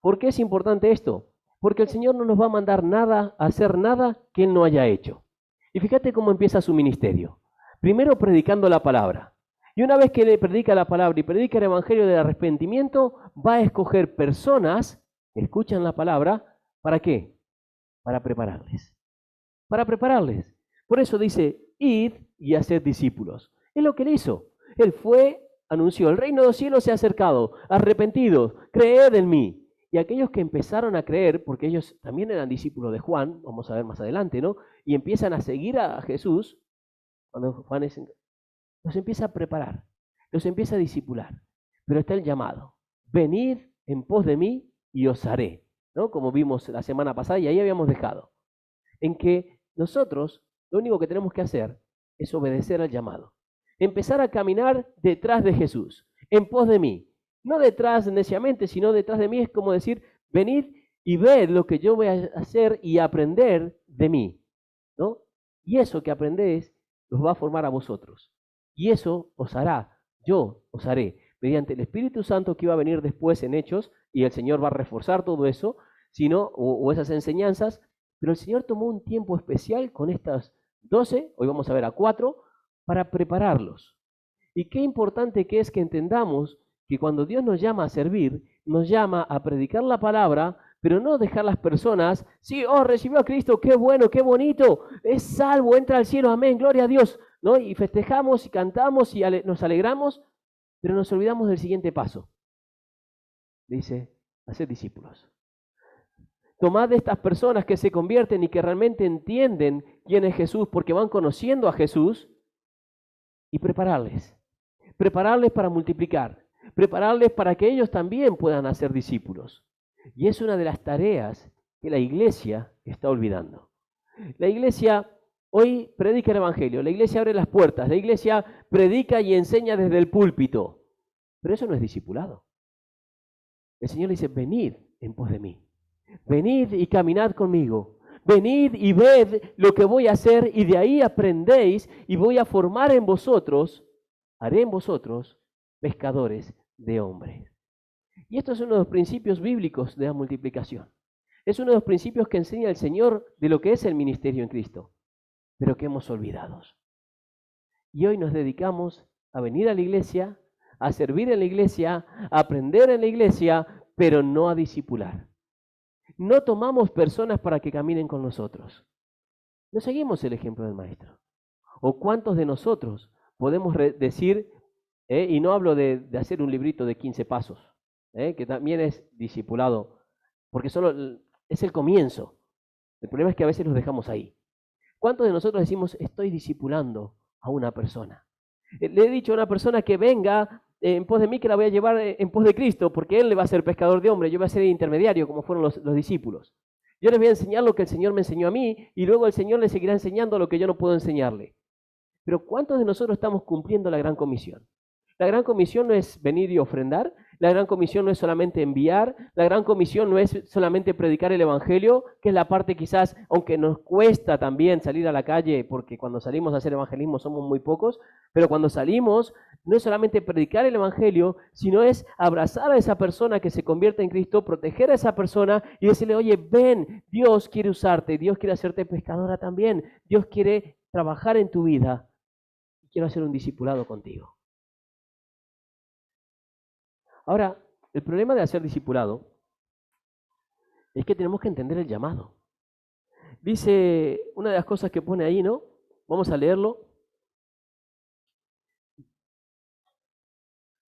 ¿Por qué es importante esto? Porque el Señor no nos va a mandar nada, a hacer nada que Él no haya hecho. Y fíjate cómo empieza su ministerio. Primero predicando la palabra. Y una vez que le predica la palabra y predica el evangelio del arrepentimiento, va a escoger personas que escuchan la palabra. ¿Para qué? Para prepararles. Para prepararles. Por eso dice: id y haced discípulos. Es lo que él hizo. Él fue, anunció: el reino de los cielos se ha acercado, arrepentidos, creed en mí. Y aquellos que empezaron a creer, porque ellos también eran discípulos de Juan, vamos a ver más adelante, ¿no?, y empiezan a seguir a Jesús, cuando Juan los empieza a preparar, los empieza a discipular. Pero está el llamado: venid en pos de mí y os haré, ¿no?, como vimos la semana pasada, y ahí habíamos dejado, en que nosotros lo único que tenemos que hacer es obedecer al llamado. Empezar a caminar detrás de Jesús, en pos de mí. No detrás neciamente, sino detrás de mí es como decir: venid y ved lo que yo voy a hacer y aprender de mí, ¿no? Y eso que aprendéis los va a formar a vosotros. Y eso os hará, yo os haré, mediante el Espíritu Santo que iba a venir después en Hechos, y el Señor va a reforzar todo eso, sino, o esas enseñanzas. Pero el Señor tomó un tiempo especial con estas 12, hoy vamos a ver a 4, para prepararlos. Y qué importante que es que entendamos que cuando Dios nos llama a servir, nos llama a predicar la palabra, pero no dejar las personas: sí, oh, recibió a Cristo, qué bueno, qué bonito, es salvo, entra al cielo, amén, gloria a Dios, ¿no? Y festejamos y cantamos y nos alegramos, pero nos olvidamos del siguiente paso. Dice: hacer discípulos. Tomad de estas personas que se convierten y que realmente entienden quién es Jesús, porque van conociendo a Jesús, y prepararles. Prepararles para multiplicar. Prepararles para que ellos también puedan hacer discípulos. Y es una de las tareas que la iglesia está olvidando. La iglesia hoy predica el evangelio, la iglesia abre las puertas, la iglesia predica y enseña desde el púlpito. Pero eso no es discipulado. El Señor dice: venid en pos de mí. Venid y caminad conmigo. venid y ved lo que voy a hacer y de ahí aprendéis y voy a formar en vosotros, haré en vosotros pescadores de hombres. Y esto es uno de los principios bíblicos de la multiplicación. Es uno de los principios que enseña el Señor de lo que es el ministerio en Cristo, pero que hemos olvidado. Y hoy nos dedicamos a venir a la iglesia, a servir en la iglesia, a aprender en la iglesia, pero no a discipular. No tomamos personas para que caminen con nosotros. No seguimos el ejemplo del Maestro. ¿O cuántos de nosotros podemos decir, y no hablo de hacer un librito de 15 pasos, que también es discipulado, porque solo es el comienzo. El problema es que a veces los dejamos ahí. ¿Cuántos de nosotros decimos, estoy discipulando a una persona? Le he dicho a una persona que venga en pos de mí, que la voy a llevar en pos de Cristo, porque Él le va a ser pescador de hombres, yo voy a ser el intermediario, como fueron los discípulos. Yo les voy a enseñar lo que el Señor me enseñó a mí, y luego el Señor le seguirá enseñando lo que yo no puedo enseñarle. Pero ¿cuántos de nosotros estamos cumpliendo la gran comisión? La gran comisión no es venir y ofrendar, la gran comisión no es solamente enviar, la gran comisión no es solamente predicar el evangelio, que es la parte quizás, aunque nos cuesta también salir a la calle, porque cuando salimos a hacer evangelismo somos muy pocos, pero cuando salimos no es solamente predicar el evangelio, sino es abrazar a esa persona que se convierte en Cristo, proteger a esa persona y decirle, oye, ven, Dios quiere usarte, Dios quiere hacerte pescadora también, Dios quiere trabajar en tu vida, quiero hacer un discipulado contigo. Ahora, el problema de hacer discipulado es que tenemos que entender el llamado. Dice una de las cosas que pone ahí, ¿no? Vamos a leerlo.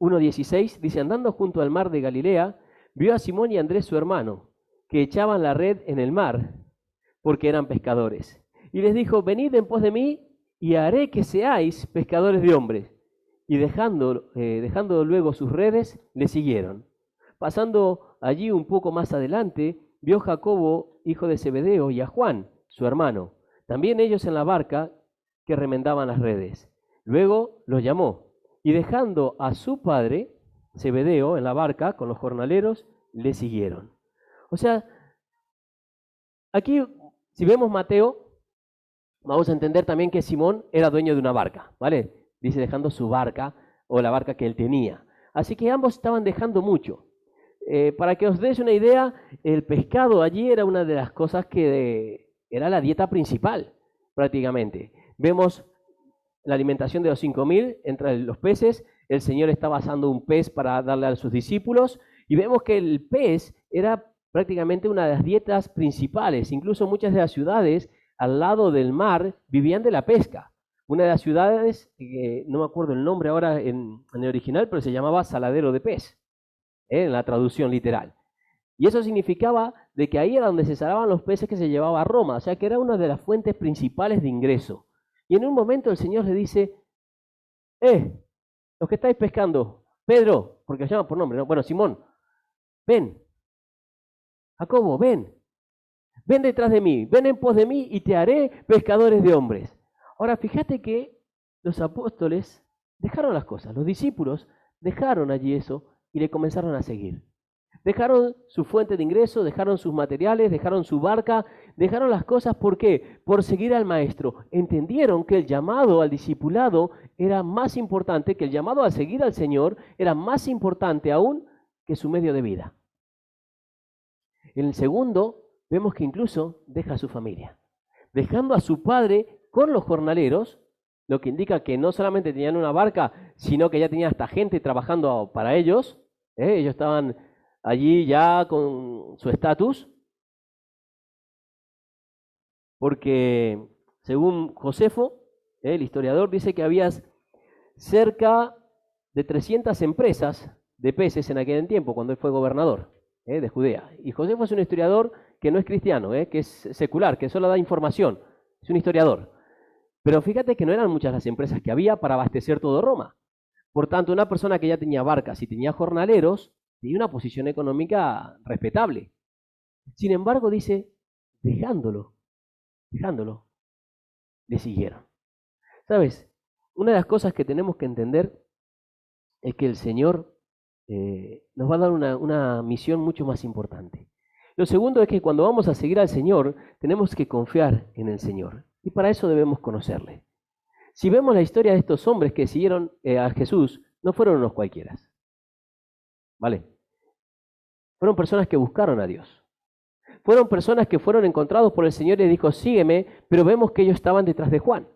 1:16 dice, andando junto al mar de Galilea, vio a Simón y a Andrés su hermano, que echaban la red en el mar, porque eran pescadores. Y les dijo, venid en pos de mí, y haré que seáis pescadores de hombres. Y dejando luego sus redes, le siguieron. Pasando allí un poco más adelante, vio Jacobo, hijo de Zebedeo, y a Juan, su hermano, también ellos en la barca que remendaban las redes. Luego los llamó, y dejando a su padre, Zebedeo, en la barca con los jornaleros, le siguieron. O sea, aquí, si vemos Mateo, vamos a entender también que Simón era dueño de una barca, ¿vale? Dice dejando su barca o la barca que él tenía. Así que ambos estaban dejando mucho. Para que os des una idea, el pescado allí era una de las cosas que era la dieta principal, prácticamente. Vemos la alimentación de los 5.000 entre los peces. El Señor estaba asando un pez para darle a sus discípulos. Y vemos que el pez era prácticamente una de las dietas principales. Incluso muchas de las ciudades al lado del mar vivían de la pesca. Una de las ciudades, no me acuerdo el nombre ahora en el original, pero se llamaba Saladero de Pez, en la traducción literal. Y eso significaba de que ahí era donde se salaban los peces que se llevaba a Roma, o sea que era una de las fuentes principales de ingreso. Y en un momento el Señor le dice, los que estáis pescando, Pedro, porque lo llama por nombre, ¿no? Bueno, Simón, ven, Jacobo, ven detrás de mí, ven en pos de mí y te haré pescadores de hombres. Ahora, fíjate que los apóstoles dejaron las cosas, los discípulos dejaron allí eso y le comenzaron a seguir. Dejaron su fuente de ingreso, dejaron sus materiales, dejaron su barca, dejaron las cosas, ¿por qué? Por seguir al Maestro. Entendieron que el llamado al discipulado era más importante, que el llamado a seguir al Señor era más importante aún que su medio de vida. En el segundo, vemos que incluso deja a su familia, dejando a su padre con los jornaleros, lo que indica que no solamente tenían una barca, sino que ya tenían hasta gente trabajando para ellos. Ellos estaban allí ya con su estatus, porque según Josefo, el historiador, dice que había cerca de 300 empresas de peces en aquel tiempo, cuando él fue gobernador de Judea. Y Josefo es un historiador que no es cristiano, que es secular, que solo da información, es un historiador. Pero fíjate que no eran muchas las empresas que había para abastecer todo Roma. Por tanto, una persona que ya tenía barcas y tenía jornaleros, tenía una posición económica respetable. Sin embargo, dice, dejándolo, le siguieron. ¿Sabes? Una de las cosas que tenemos que entender es que el Señor nos va a dar una misión mucho más importante. Lo segundo es que cuando vamos a seguir al Señor, tenemos que confiar en el Señor. Y para eso debemos conocerle. Si vemos la historia de estos hombres que siguieron a Jesús, no fueron unos cualquiera. ¿Vale? Fueron personas que buscaron a Dios. Fueron personas que fueron encontrados por el Señor y dijo, sígueme, pero vemos que ellos estaban detrás de Juan.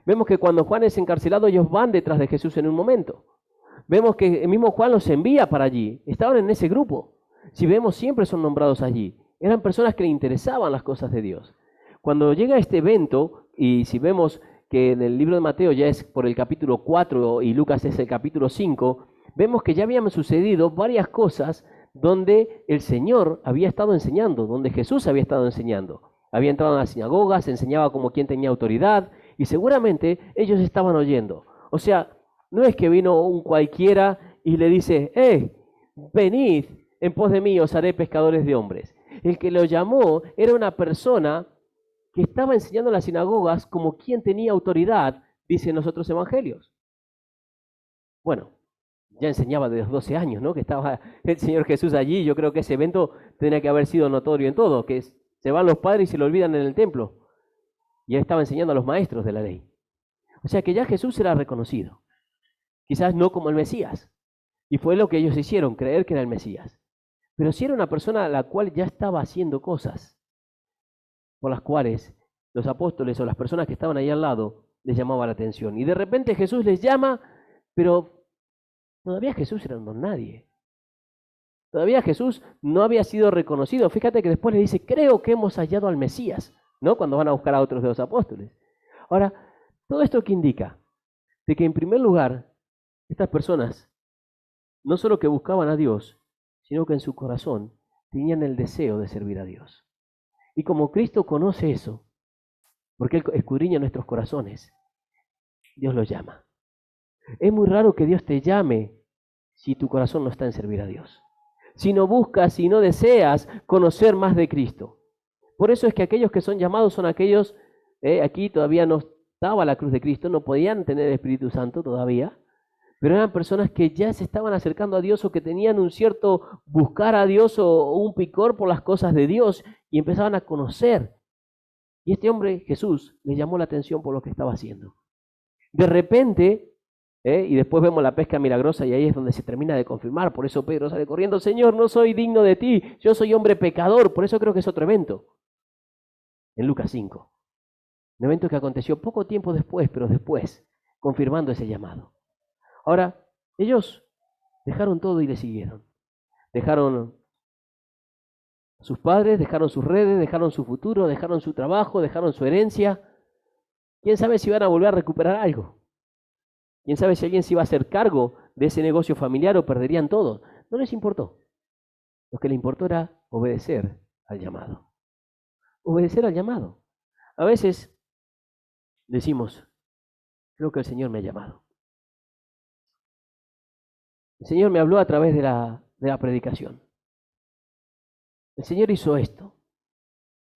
Vemos que cuando Juan es encarcelado, ellos van detrás de Jesús en un momento. Vemos que el mismo Juan los envía para allí. Estaban en ese grupo. Si vemos, siempre son nombrados allí. Eran personas que le interesaban las cosas de Dios. Cuando llega este evento, y si vemos que en el libro de Mateo ya es por el capítulo 4 y Lucas es el capítulo 5, vemos que ya habían sucedido varias cosas donde el Señor había estado enseñando, donde Jesús había estado enseñando. Había entrado en las sinagogas, enseñaba como quien tenía autoridad, y seguramente ellos estaban oyendo. O sea, no es que vino un cualquiera y le dice, venid en pos de mí, os haré pescadores de hombres. El que lo llamó era una persona que estaba enseñando en las sinagogas como quien tenía autoridad, dicen los otros evangelios. Bueno, ya enseñaba desde los 12 años, ¿no? Que estaba el Señor Jesús allí. Yo creo que ese evento tenía que haber sido notorio en todo, que se van los padres y se lo olvidan en el templo. Y él estaba enseñando a los maestros de la ley. O sea que ya Jesús era reconocido. Quizás no como el Mesías. Y fue lo que ellos hicieron, creer que era el Mesías. Pero sí era una persona a la cual ya estaba haciendo cosas por las cuales los apóstoles o las personas que estaban ahí al lado les llamaba la atención. Y de repente Jesús les llama, pero todavía Jesús era un don nadie. Todavía Jesús no había sido reconocido. Fíjate que después le dice, creo que hemos hallado al Mesías, ¿no? Cuando van a buscar a otros de los apóstoles. Ahora, ¿todo esto qué indica? De que en primer lugar, estas personas no solo que buscaban a Dios, sino que en su corazón tenían el deseo de servir a Dios. Y como Cristo conoce eso, porque Él escudriña nuestros corazones, Dios los llama. Es muy raro que Dios te llame si tu corazón no está en servir a Dios. Si no buscas, si no deseas conocer más de Cristo. Por eso es que aquellos que son llamados son aquellos, aquí todavía no estaba la cruz de Cristo, no podían tener el Espíritu Santo todavía, pero eran personas que ya se estaban acercando a Dios o que tenían un cierto buscar a Dios o un picor por las cosas de Dios y empezaban a conocer. Y este hombre, Jesús, le llamó la atención por lo que estaba haciendo. De repente, y después vemos la pesca milagrosa y ahí es donde se termina de confirmar. Por eso Pedro sale corriendo, Señor, no soy digno de ti, yo soy hombre pecador. Por eso creo que es otro evento, en Lucas 5. Un evento que aconteció poco tiempo después, pero después, confirmando ese llamado. Ahora, ellos dejaron todo y le siguieron. Dejaron a sus padres, dejaron sus redes, dejaron su futuro, dejaron su trabajo, dejaron su herencia. ¿Quién sabe si van a volver a recuperar algo? ¿Quién sabe si alguien se iba a hacer cargo de ese negocio familiar o perderían todo? No les importó. Lo que les importó era obedecer al llamado. Obedecer al llamado. A veces decimos, creo que el Señor me ha llamado. El Señor me habló a través de la predicación. El Señor hizo esto.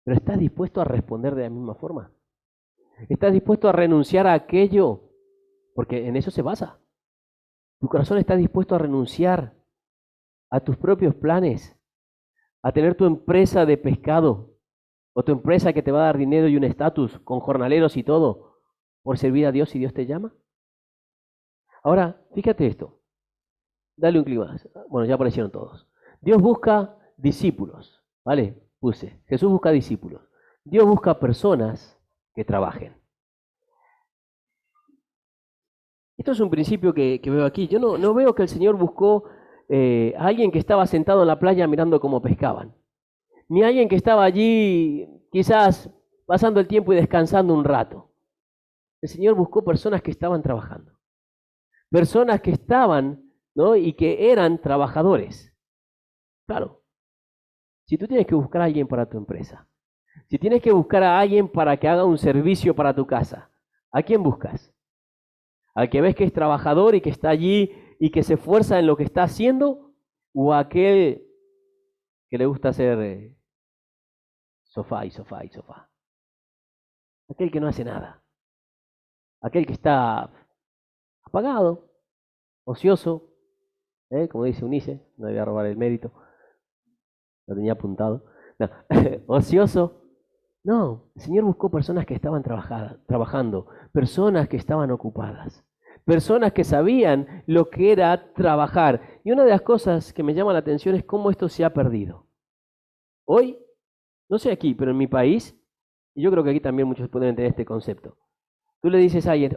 Pero ¿estás dispuesto a responder de la misma forma? ¿Estás dispuesto a renunciar a aquello? Porque en eso se basa. ¿Tu corazón está dispuesto a renunciar a tus propios planes? ¿A tener tu empresa de pescado? ¿O tu empresa que te va a dar dinero y un estatus con jornaleros y todo por servir a Dios si Dios te llama? Ahora, fíjate esto. Dale un clic más. Bueno, ya aparecieron todos. Dios busca discípulos, ¿vale? Puse. Jesús busca discípulos. Dios busca personas que trabajen. Esto es un principio que veo aquí. Yo no veo que el Señor buscó a alguien que estaba sentado en la playa mirando cómo pescaban. Ni a alguien que estaba allí quizás pasando el tiempo y descansando un rato. El Señor buscó personas que estaban trabajando. Personas que estaban, ¿no? Y que eran trabajadores. Claro. Si tú tienes que buscar a alguien para tu empresa, si tienes que buscar a alguien para que haga un servicio para tu casa, ¿a quién buscas? ¿Al que ves que es trabajador y que está allí y que se esfuerza en lo que está haciendo? ¿O a aquel que le gusta hacer sofá y sofá y sofá? Aquel que no hace nada. Aquel que está apagado, ocioso, como dice Unice, no le voy a robar el mérito, lo tenía apuntado. No, ocioso. No, el Señor buscó personas que estaban trabajando, personas que estaban ocupadas, personas que sabían lo que era trabajar. Y una de las cosas que me llama la atención es cómo esto se ha perdido. Hoy, no sé aquí, pero en mi país, y yo creo que aquí también muchos pueden tener este concepto. Tú le dices a alguien,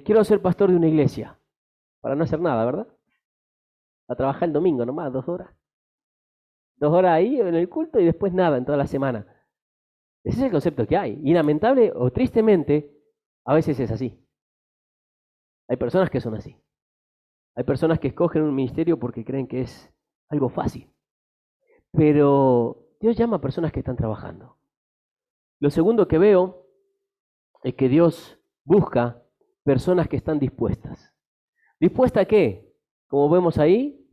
quiero ser pastor de una iglesia, para no hacer nada, ¿verdad? A trabajar el domingo nomás, 2 horas. 2 horas ahí en el culto y después nada en toda la semana. Ese es el concepto que hay. Y lamentable o tristemente, a veces es así. Hay personas que son así. Hay personas que escogen un ministerio porque creen que es algo fácil. Pero Dios llama a personas que están trabajando. Lo segundo que veo es que Dios busca personas que están dispuestas. ¿Dispuesta a qué? Como vemos ahí,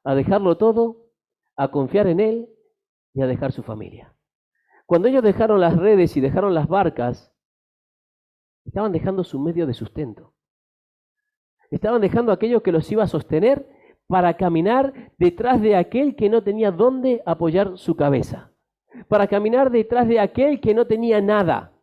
a dejarlo todo, a confiar en Él y a dejar su familia. Cuando ellos dejaron las redes y dejaron las barcas, estaban dejando su medio de sustento. Estaban dejando aquello que los iba a sostener para caminar detrás de aquel que no tenía dónde apoyar su cabeza. Para caminar detrás de aquel que no tenía nada.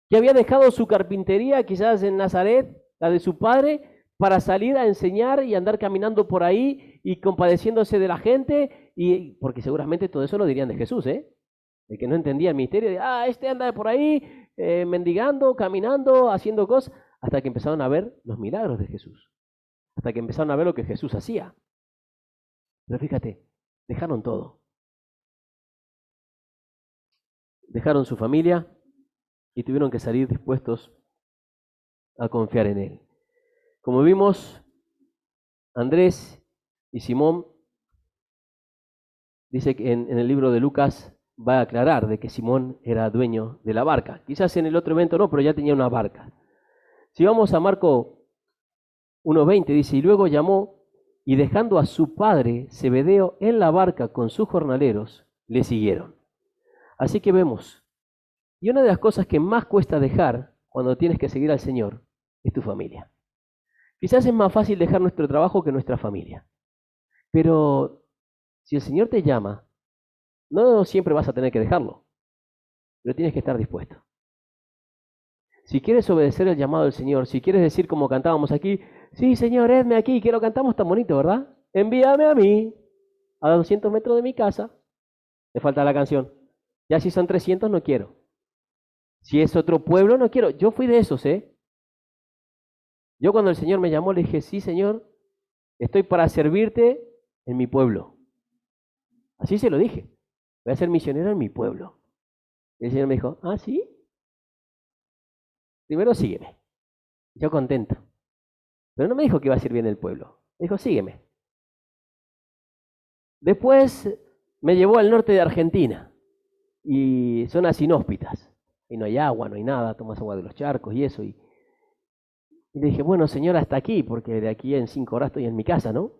Que había dejado su carpintería, quizás en Nazaret, la de su padre, para salir a enseñar y andar caminando por ahí y compadeciéndose de la gente. Y porque seguramente todo eso lo dirían de Jesús, ¿eh? El que no entendía el misterio, de, este anda por ahí mendigando, caminando, haciendo cosas, hasta que empezaron a ver los milagros de Jesús, hasta que empezaron a ver lo que Jesús hacía. Pero fíjate, dejaron todo. Dejaron su familia y tuvieron que salir dispuestos a confiar en Él. Como vimos, Andrés y Simón, dice que en el libro de Lucas, va a aclarar de que Simón era dueño de la barca. Quizás en el otro evento no, pero ya tenía una barca. Si vamos a Marcos 1:20, dice, y luego llamó y dejando a su padre Zebedeo en la barca con sus jornaleros, le siguieron. Así que vemos, y una de las cosas que más cuesta dejar cuando tienes que seguir al Señor es tu familia. Quizás es más fácil dejar nuestro trabajo que nuestra familia, pero si el Señor te llama, no siempre vas a tener que dejarlo, pero tienes que estar dispuesto. Si quieres obedecer el llamado del Señor, si quieres decir como cantábamos aquí, sí Señor, hedme aquí, que lo cantamos tan bonito, ¿verdad? Envíame a mí, a 200 metros de mi casa. Le falta la canción. Ya si son 300 no quiero. Si es otro pueblo no quiero. Yo fui de esos, ¿eh? Yo cuando el Señor me llamó le dije, sí Señor, estoy para servirte en mi pueblo. Así se lo dije. Voy a ser misionero en mi pueblo. Y el Señor me dijo, ¿ah, sí? Primero sígueme. Yo contento. Pero no me dijo que iba a servir en el pueblo. Me dijo, sígueme. Después me llevó al norte de Argentina. Y zonas inhóspitas. Y no hay agua, no hay nada. Tomas agua de los charcos y eso. Y le dije, bueno, Señor, hasta aquí. Porque de aquí en 5 horas estoy en mi casa, ¿no?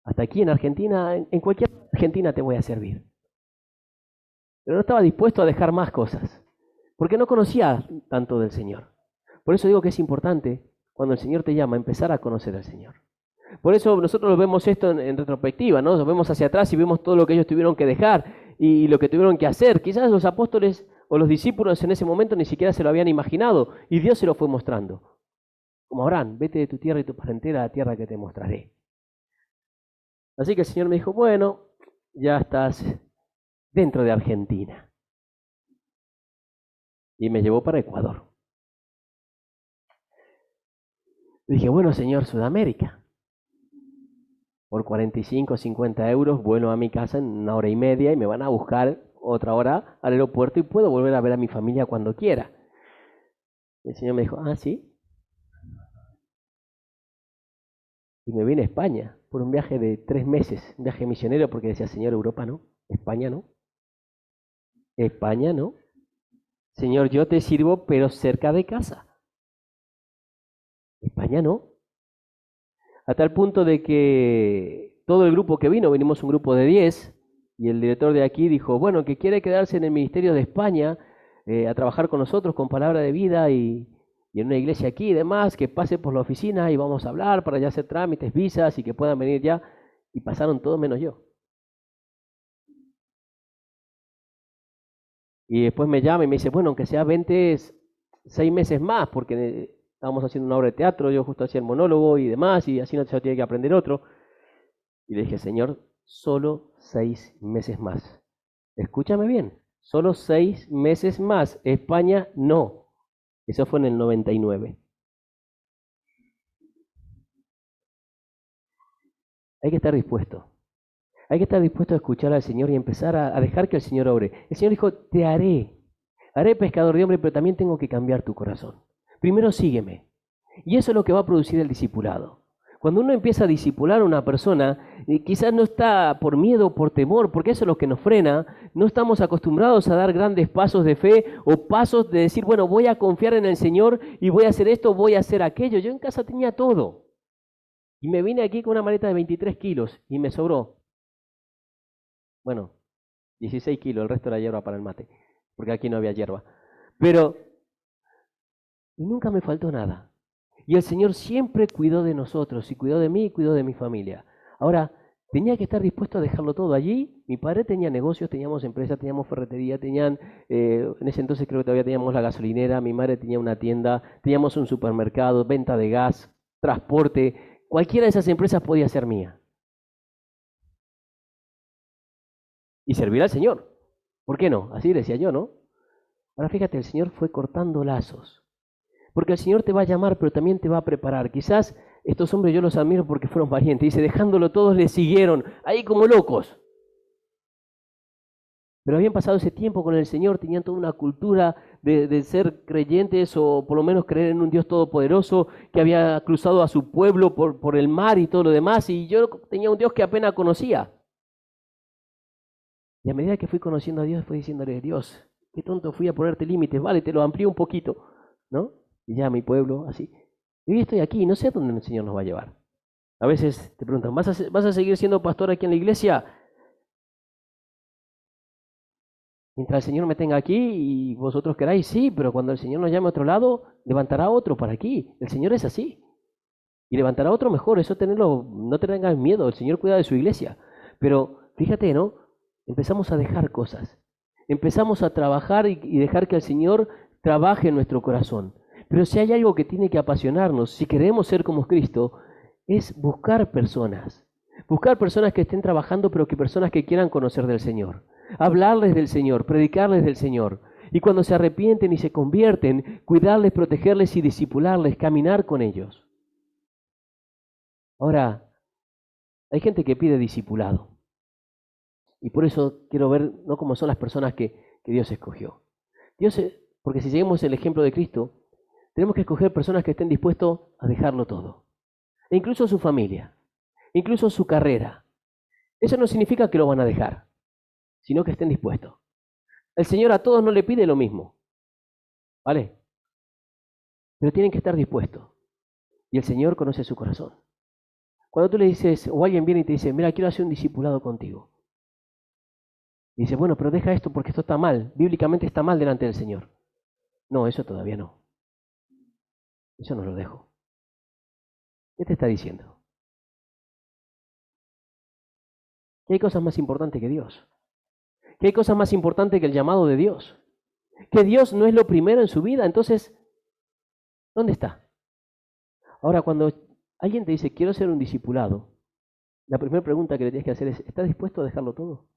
Hasta aquí en Argentina, en cualquier Argentina te voy a servir. Pero no estaba dispuesto a dejar más cosas, porque no conocía tanto del Señor. Por eso digo que es importante, cuando el Señor te llama, empezar a conocer al Señor. Por eso nosotros vemos esto en retrospectiva, ¿no? Nos vemos hacia atrás y vemos todo lo que ellos tuvieron que dejar y lo que tuvieron que hacer. Quizás los apóstoles o los discípulos en ese momento ni siquiera se lo habían imaginado y Dios se lo fue mostrando. Como Abraham, vete de tu tierra y tu parentela a la tierra que te mostraré. Así que el Señor me dijo, bueno, ya estás dentro de Argentina. Y me llevó para Ecuador. Dije, bueno, Señor, Sudamérica. Por 45 o 50 euros vuelo a mi casa en 1 hora y media y me van a buscar otra hora al aeropuerto y puedo volver a ver a mi familia cuando quiera. Y el Señor me dijo, ah, ¿sí? Y me vine a España por un viaje de 3 meses, un viaje misionero porque decía, Señor, Europa no, España no. España no. Señor, yo te sirvo, pero cerca de casa. España no. A tal punto de que todo el grupo que vino, vinimos un grupo de 10, y el director de aquí dijo, bueno, que quiere quedarse en el Ministerio de España a trabajar con nosotros con palabra de vida y en una iglesia aquí y demás, que pase por la oficina y vamos a hablar para ya hacer trámites, visas y que puedan venir ya. Y pasaron todos menos yo. Y después me llama y me dice, bueno, aunque sea 6 meses más, porque estábamos haciendo una obra de teatro, yo justo hacía el monólogo y demás, y así no se tiene que aprender otro. Y le dije, Señor, solo 6 meses más. Escúchame bien, solo 6 meses más. España no. Eso fue en el 99. Hay que estar dispuesto. Hay que estar dispuesto a escuchar al Señor y empezar a dejar que el Señor obre. El Señor dijo, te haré pescador de hombre, pero también tengo que cambiar tu corazón. Primero sígueme. Y eso es lo que va a producir el discipulado. Cuando uno empieza a discipular a una persona, quizás no está por miedo o por temor, porque eso es lo que nos frena. No estamos acostumbrados a dar grandes pasos de fe o pasos de decir, bueno, voy a confiar en el Señor y voy a hacer esto, voy a hacer aquello. Yo en casa tenía todo. Y me vine aquí con una maleta de 23 kilos y me sobró. Bueno, 16 kilos, el resto era hierba para el mate, porque aquí no había hierba. Pero nunca me faltó nada. Y el Señor siempre cuidó de nosotros, y cuidó de mí y cuidó de mi familia. Ahora, tenía que estar dispuesto a dejarlo todo allí. Mi padre tenía negocios, teníamos empresa, teníamos ferretería, en ese entonces creo que todavía teníamos la gasolinera, mi madre tenía una tienda, teníamos un supermercado, venta de gas, transporte. Cualquiera de esas empresas podía ser mía. Y servir al Señor. ¿Por qué no? Así decía yo, ¿no? Ahora fíjate, el Señor fue cortando lazos. Porque el Señor te va a llamar, pero también te va a preparar. Quizás estos hombres yo los admiro porque fueron valientes. Dice, dejándolo todos le siguieron, ahí como locos. Pero habían pasado ese tiempo con el Señor, tenían toda una cultura de ser creyentes o por lo menos creer en un Dios todopoderoso que había cruzado a su pueblo por el mar y todo lo demás. Y yo tenía un Dios que apenas conocía. Y a medida que fui conociendo a Dios, fui diciéndole, Dios, qué tonto fui a ponerte límites, vale, te lo amplío un poquito, ¿no? Y ya mi pueblo, así. Y hoy estoy aquí, no sé a dónde el Señor nos va a llevar. A veces te preguntan, ¿vas a seguir siendo pastor aquí en la iglesia? Mientras el Señor me tenga aquí y vosotros queráis, sí, pero cuando el Señor nos llame a otro lado, levantará otro para aquí. El Señor es así. Y levantará otro mejor, eso no te tengas miedo, el Señor cuida de su iglesia. Pero fíjate, ¿no? Empezamos a dejar cosas. Empezamos a trabajar y dejar que el Señor trabaje en nuestro corazón. Pero si hay algo que tiene que apasionarnos, si queremos ser como Cristo, es buscar personas. Buscar personas que estén trabajando, pero que personas que quieran conocer del Señor. Hablarles del Señor, predicarles del Señor. Y cuando se arrepienten y se convierten, cuidarles, protegerles y discipularles, caminar con ellos. Ahora, hay gente que pide discipulado. Y por eso quiero ver no cómo son las personas que Dios escogió. Porque si seguimos el ejemplo de Cristo, tenemos que escoger personas que estén dispuestos a dejarlo todo. E incluso su familia, incluso su carrera. Eso no significa que lo van a dejar, sino que estén dispuestos. El Señor a todos no le pide lo mismo, ¿vale? Pero tienen que estar dispuestos. Y el Señor conoce su corazón. Cuando tú le dices, o alguien viene y te dice, mira, quiero hacer un discipulado contigo. Y dice, bueno, pero deja esto porque esto está mal. Bíblicamente está mal delante del Señor. No, eso todavía no. Eso no lo dejo. ¿Qué te está diciendo? Que hay cosas más importantes que Dios. Que hay cosas más importantes que el llamado de Dios. Que Dios no es lo primero en su vida. Entonces, ¿dónde está? Ahora, cuando alguien te dice, quiero ser un discipulado, la primera pregunta que le tienes que hacer es, ¿estás dispuesto a dejarlo todo?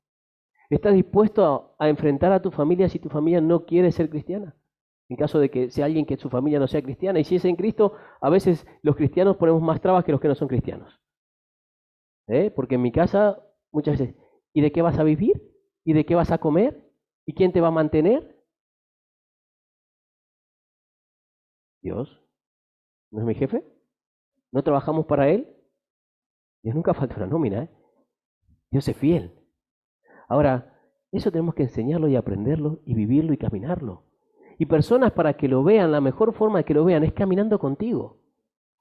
¿Estás dispuesto a enfrentar a tu familia si tu familia no quiere ser cristiana? En caso de que sea alguien que su familia no sea cristiana. Y si es en Cristo, a veces los cristianos ponemos más trabas que los que no son cristianos. Porque en mi casa, muchas veces, ¿y de qué vas a vivir? ¿Y de qué vas a comer? ¿Y quién te va a mantener? Dios. ¿No es mi jefe? ¿No trabajamos para Él? Dios nunca falta una nómina. Dios es fiel. Ahora, eso tenemos que enseñarlo y aprenderlo y vivirlo y caminarlo. Y personas para que lo vean, la mejor forma de que lo vean es caminando contigo.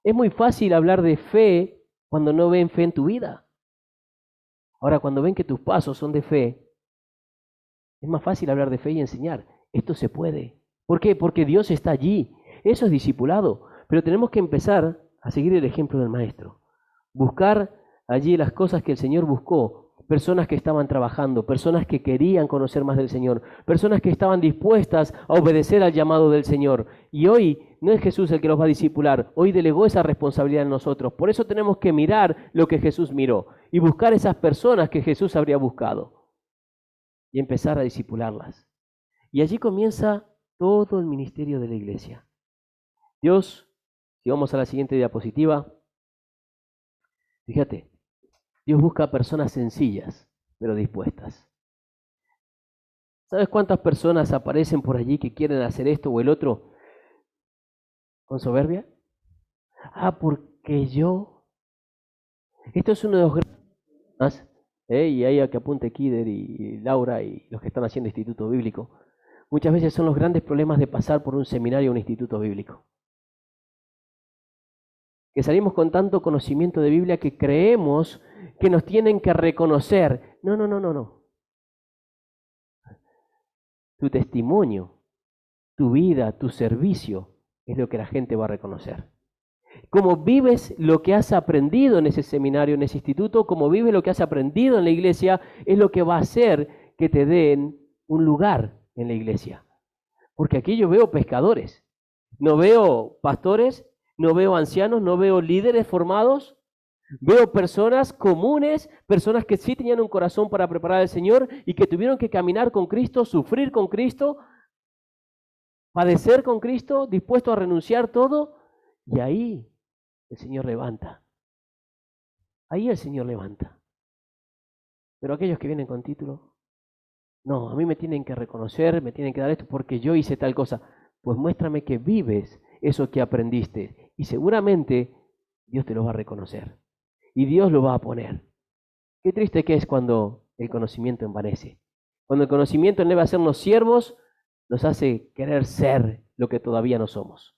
Es muy fácil hablar de fe cuando no ven fe en tu vida. Ahora, cuando ven que tus pasos son de fe, es más fácil hablar de fe y enseñar. Esto se puede. ¿Por qué? Porque Dios está allí. Eso es discipulado. Pero tenemos que empezar a seguir el ejemplo del Maestro. Buscar allí las cosas que el Señor buscó personas que estaban trabajando, personas que querían conocer más del Señor, personas que estaban dispuestas a obedecer al llamado del Señor. Y hoy no es Jesús el que los va a discipular, hoy delegó esa responsabilidad en nosotros. Por eso tenemos que mirar lo que Jesús miró y buscar esas personas que Jesús habría buscado y empezar a discipularlas. Y allí comienza todo el ministerio de la iglesia. Dios, si vamos a la siguiente diapositiva, fíjate, Dios busca personas sencillas, pero dispuestas. ¿Sabes cuántas personas aparecen por allí que quieren hacer esto o el otro con soberbia? Porque yo. Esto es uno de los grandes. Y ahí a que apunte Kider y Laura y los que están haciendo instituto bíblico. Muchas veces son los grandes problemas de pasar por un seminario o un instituto bíblico. Que salimos con tanto conocimiento de Biblia que creemos que nos tienen que reconocer. No. Tu testimonio, tu vida, tu servicio es lo que la gente va a reconocer. Cómo vives lo que has aprendido en ese seminario, en ese instituto, cómo vives lo que has aprendido en la iglesia, es lo que va a hacer que te den un lugar en la iglesia. Porque aquí yo veo pescadores, no veo pastores, no veo ancianos, no veo líderes formados, veo personas comunes, personas que sí tenían un corazón para preparar al Señor y que tuvieron que caminar con Cristo, sufrir con Cristo, padecer con Cristo, dispuestos a renunciar todo, y ahí el Señor levanta. Ahí el Señor levanta. Pero aquellos que vienen con título, no, a mí me tienen que reconocer, me tienen que dar esto porque yo hice tal cosa. Pues muéstrame que vives eso que aprendiste y seguramente Dios te lo va a reconocer y Dios lo va a poner. Qué triste que es cuando el conocimiento envanece. Cuando el conocimiento en vez de hacernos siervos, nos hace querer ser lo que todavía no somos.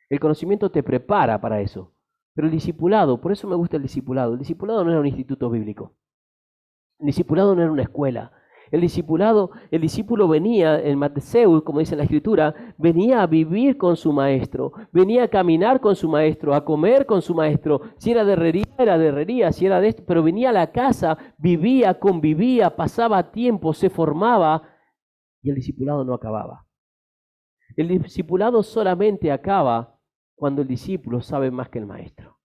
El conocimiento te prepara para eso. Pero el discipulado, por eso me gusta el discipulado no era un instituto bíblico. El discipulado no era una escuela. El discípulo venía en Mateo, como dice en la Escritura, venía a vivir con su maestro, venía a caminar con su maestro, a comer con su maestro. Si era de herrería, era de herrería, si era de esto, pero venía a la casa, vivía, convivía, pasaba tiempo, se formaba y el discipulado no acababa. El discipulado solamente acaba cuando el discípulo sabe más que el maestro.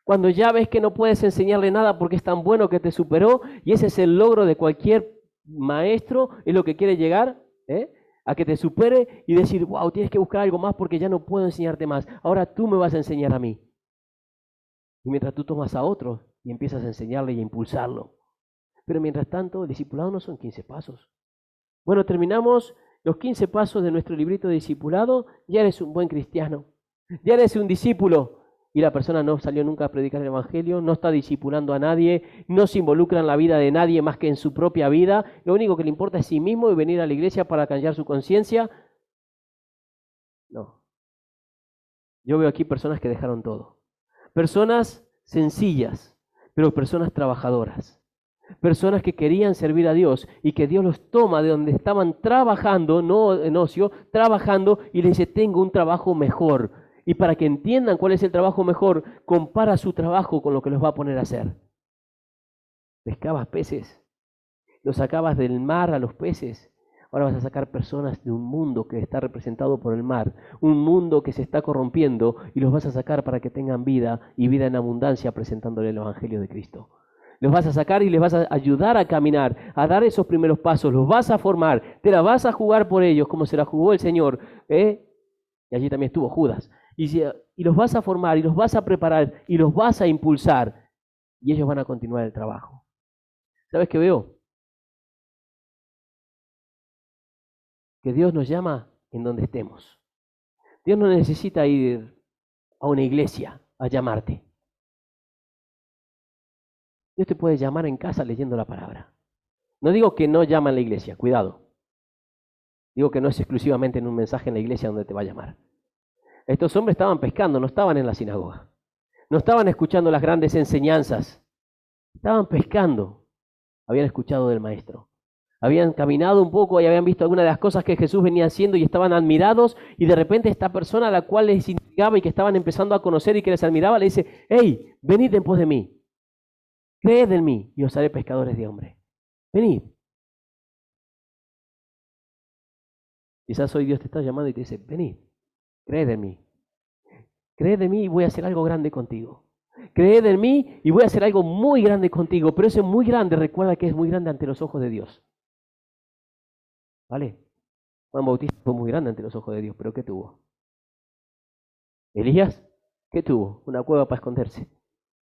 Cuando ya ves que no puedes enseñarle nada porque es tan bueno que te superó, y ese es el logro de cualquier maestro, es lo que quiere llegar, a que te supere y decir, wow, tienes que buscar algo más porque ya no puedo enseñarte más. Ahora tú me vas a enseñar a mí. Y mientras tú tomas a otro y empiezas a enseñarle y a impulsarlo. Pero mientras tanto, el discipulado no son 15 pasos. Bueno, terminamos los 15 pasos de nuestro librito de discipulado. Ya eres un buen cristiano. Ya eres un discípulo. Y la persona no salió nunca a predicar el evangelio, no está discipulando a nadie, no se involucra en la vida de nadie más que en su propia vida. Lo único que le importa es sí mismo y venir a la iglesia para callar su conciencia. No. Yo veo aquí personas que dejaron todo. Personas sencillas, pero personas trabajadoras. Personas que querían servir a Dios y que Dios los toma de donde estaban trabajando, no en ocio, trabajando, y les dice, tengo un trabajo mejor. Y para que entiendan cuál es el trabajo mejor, compara su trabajo con lo que los va a poner a hacer. Pescabas peces, los sacabas del mar a los peces. Ahora vas a sacar personas de un mundo que está representado por el mar, un mundo que se está corrompiendo, y los vas a sacar para que tengan vida y vida en abundancia presentándole el Evangelio de Cristo. Los vas a sacar y les vas a ayudar a caminar, a dar esos primeros pasos, los vas a formar, te la vas a jugar por ellos como se la jugó el Señor. Y allí también estuvo Judas. Y los vas a formar, y los vas a preparar, y los vas a impulsar, y ellos van a continuar el trabajo. ¿Sabes qué veo? Que Dios nos llama en donde estemos. Dios no necesita ir a una iglesia a llamarte. Dios te puede llamar en casa leyendo la palabra. No digo que no llama en la iglesia, cuidado. Digo que no es exclusivamente en un mensaje en la iglesia donde te va a llamar. Estos hombres estaban pescando, no estaban en la sinagoga. No estaban escuchando las grandes enseñanzas. Estaban pescando. Habían escuchado del maestro. Habían caminado un poco y habían visto algunas de las cosas que Jesús venía haciendo y estaban admirados. Y de repente esta persona a la cual les intrigaba y que estaban empezando a conocer y que les admiraba, le dice, hey, venid en pos de mí. Creed en mí y os haré pescadores de hombres. Venid. Quizás hoy Dios te está llamando y te dice, venid, creed en mí. Creed en mí y voy a hacer algo grande contigo. Creed en mí y voy a hacer algo muy grande contigo. Pero ese muy grande, recuerda que es muy grande ante los ojos de Dios. ¿Vale? Juan Bautista fue muy grande ante los ojos de Dios, pero ¿qué tuvo? Elías, ¿qué tuvo? Una cueva para esconderse.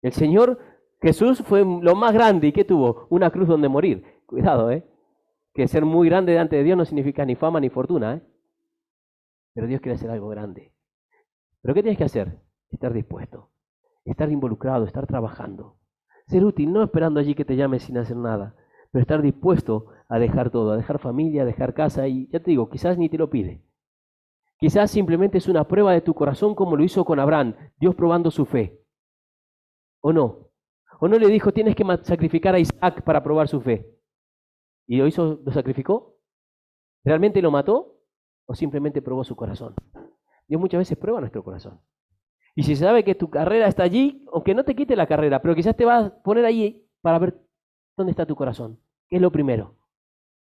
El Señor Jesús fue lo más grande. ¿Y qué tuvo? Una cruz donde morir. Cuidado, que ser muy grande delante de Dios no significa ni fama ni fortuna, Pero Dios quiere hacer algo grande. ¿Pero qué tienes que hacer? Estar dispuesto, estar involucrado, estar trabajando. Ser útil, no esperando allí que te llamen sin hacer nada, pero estar dispuesto a dejar todo, a dejar familia, a dejar casa, y ya te digo, quizás ni te lo pide. Quizás simplemente es una prueba de tu corazón como lo hizo con Abraham, Dios probando su fe. ¿O no? ¿O no le dijo, tienes que sacrificar a Isaac para probar su fe? ¿Y lo sacrificó? ¿Realmente lo mató? ¿O simplemente probó su corazón? Dios muchas veces prueba nuestro corazón. Y si sabe que tu carrera está allí, aunque no te quite la carrera, pero quizás te va a poner allí para ver dónde está tu corazón. ¿Qué es lo primero?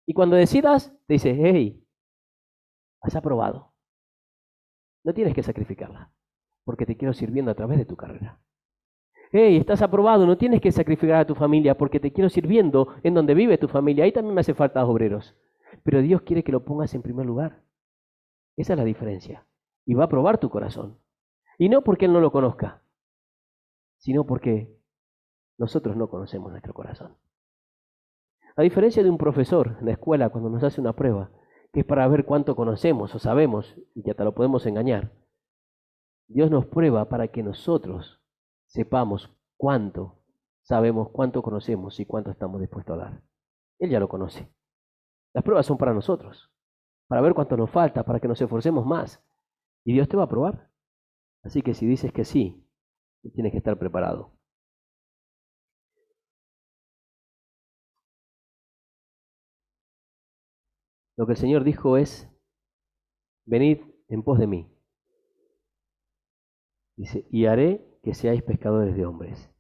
Y cuando decidas, te dice, hey, has aprobado. No tienes que sacrificarla, porque te quiero sirviendo a través de tu carrera. Hey, estás aprobado, no tienes que sacrificar a tu familia, porque te quiero sirviendo en donde vive tu familia. Ahí también me hace falta obreros. Pero Dios quiere que lo pongas en primer lugar. Esa es la diferencia. Y va a probar tu corazón. Y no porque Él no lo conozca, sino porque nosotros no conocemos nuestro corazón. A diferencia de un profesor en la escuela cuando nos hace una prueba, que es para ver cuánto conocemos o sabemos y que hasta lo podemos engañar, Dios nos prueba para que nosotros sepamos cuánto sabemos, cuánto conocemos y cuánto estamos dispuestos a dar. Él ya lo conoce. Las pruebas son para nosotros, para ver cuánto nos falta, para que nos esforcemos más. Y Dios te va a probar. Así que si dices que sí, tienes que estar preparado. Lo que el Señor dijo es, venid en pos de mí. Dice, y haré que seáis pescadores de hombres.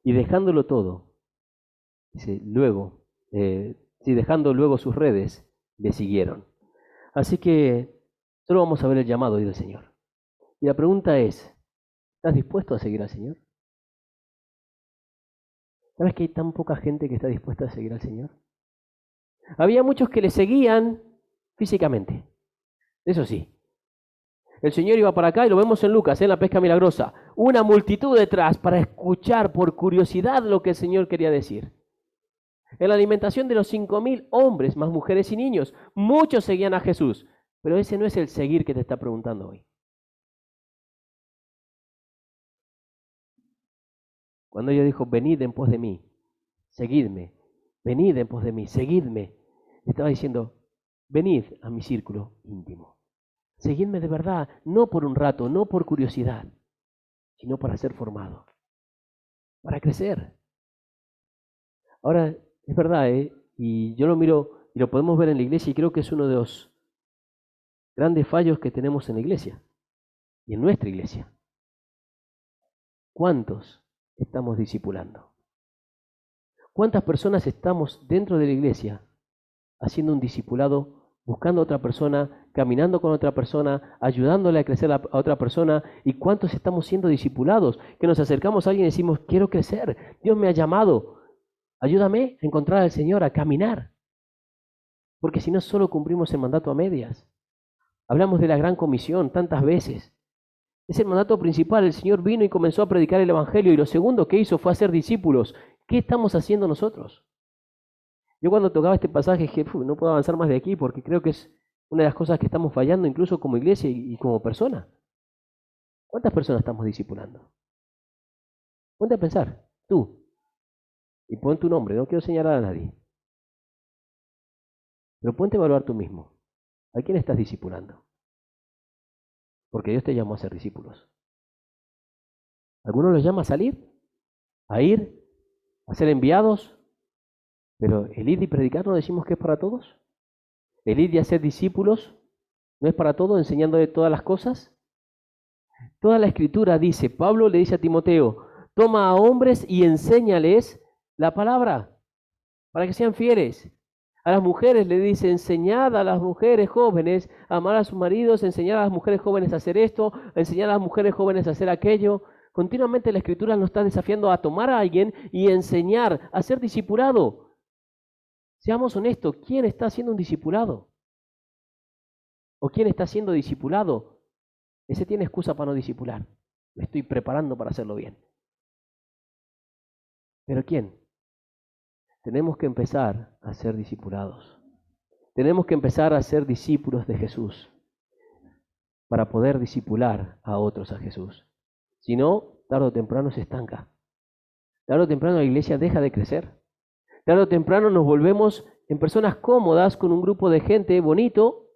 Y dejándolo todo, dice, luego, dejando luego sus redes, le siguieron. Así que solo vamos a ver el llamado hoy del Señor. Y la pregunta es, ¿estás dispuesto a seguir al Señor? ¿Sabes que hay tan poca gente que está dispuesta a seguir al Señor? Había muchos que le seguían físicamente. Eso sí. El Señor iba para acá y lo vemos en Lucas, en la pesca milagrosa. Una multitud detrás para escuchar por curiosidad lo que el Señor quería decir. En la alimentación de los 5,000 hombres, más mujeres y niños, muchos seguían a Jesús. Pero ese no es el seguir que te está preguntando hoy. Cuando ella dijo, venid en pos de mí, seguidme, venid en pos de mí, seguidme, le estaba diciendo, venid a mi círculo íntimo. Seguidme de verdad, no por un rato, no por curiosidad, sino para ser formado, para crecer. Ahora, es verdad, y yo lo miro y lo podemos ver en la iglesia y creo que es uno de los grandes fallos que tenemos en la iglesia y en nuestra iglesia. ¿Cuántos estamos discipulando? ¿Cuántas personas estamos dentro de la iglesia haciendo un discipulado, buscando a otra persona, caminando con otra persona, ayudándole a crecer a otra persona? ¿Y cuántos estamos siendo discipulados? Que nos acercamos a alguien y decimos, quiero crecer, Dios me ha llamado, ayúdame a encontrar al Señor, a caminar. Porque si no, solo cumplimos el mandato a medias. Hablamos de la gran comisión tantas veces. Es el mandato principal. El Señor vino y comenzó a predicar el Evangelio y lo segundo que hizo fue hacer discípulos. ¿Qué estamos haciendo nosotros? Yo cuando tocaba este pasaje dije, no puedo avanzar más de aquí porque creo que es una de las cosas que estamos fallando incluso como iglesia y como persona. ¿Cuántas personas estamos discipulando? Ponte a pensar, tú, y pon tu nombre, no quiero señalar a nadie. Pero ponte a evaluar tú mismo. ¿A quién estás discipulando? Porque Dios te llamó a ser discípulos. Algunos los llama a salir, a ir, a ser enviados, pero el ir y predicar no decimos que es para todos. El ir y hacer discípulos no es para todos, enseñándole todas las cosas. Toda la escritura dice, Pablo le dice a Timoteo, toma a hombres y enséñales la palabra, para que sean fieles. A las mujeres le dice, enseñad a las mujeres jóvenes a amar a sus maridos, enseñad a las mujeres jóvenes a hacer esto, enseñad a las mujeres jóvenes a hacer aquello. Continuamente la Escritura nos está desafiando a tomar a alguien y enseñar, a ser discipulado. Seamos honestos, ¿quién está siendo un discipulado? ¿O quién está siendo discipulado? Ese tiene excusa para no discipular. Me estoy preparando para hacerlo bien. ¿Pero quién? Tenemos que empezar a ser discipulados. Tenemos que empezar a ser discípulos de Jesús para poder discipular a otros a Jesús. Si no, tarde o temprano se estanca. Tarde o temprano la iglesia deja de crecer. Tarde o temprano nos volvemos en personas cómodas con un grupo de gente bonito,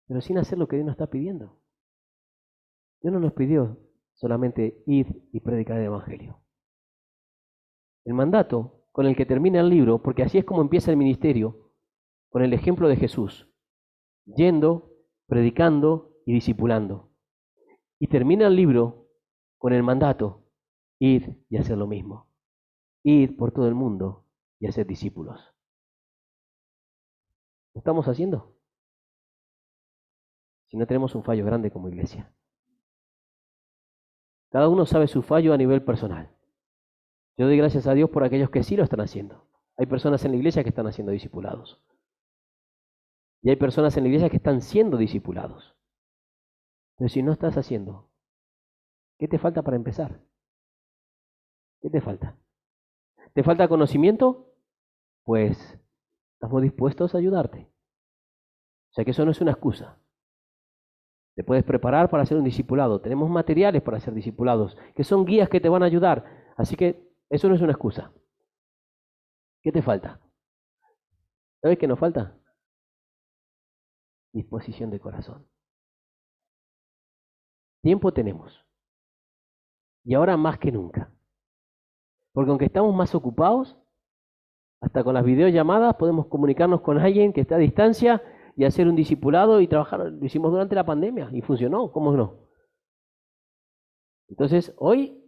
pero sin hacer lo que Dios nos está pidiendo. Dios no nos pidió solamente ir y predicar el Evangelio. El mandato con el que termina el libro, porque así es como empieza el ministerio, con el ejemplo de Jesús, yendo, predicando y discipulando. Y termina el libro con el mandato, ir y hacer lo mismo. Ir por todo el mundo y hacer discípulos. ¿Lo estamos haciendo? Si no, tenemos un fallo grande como iglesia. Cada uno sabe su fallo a nivel personal. Yo doy gracias a Dios por aquellos que sí lo están haciendo. Hay personas en la iglesia que están haciendo discipulados. Y hay personas en la iglesia que están siendo discipulados. Pero si no estás haciendo, ¿qué te falta para empezar? ¿Qué te falta? ¿Te falta conocimiento? Pues estamos dispuestos a ayudarte. O sea que eso no es una excusa. Te puedes preparar para ser un discipulado. Tenemos materiales para ser discipulados, que son guías que te van a ayudar. Así que eso no es una excusa. ¿Qué te falta? ¿Sabes qué nos falta? Disposición de corazón. Tiempo tenemos. Y ahora más que nunca. Porque aunque estamos más ocupados, hasta con las videollamadas podemos comunicarnos con alguien que está a distancia y hacer un discipulado y trabajar. Lo hicimos durante la pandemia y funcionó, ¿cómo no? Entonces, hoy,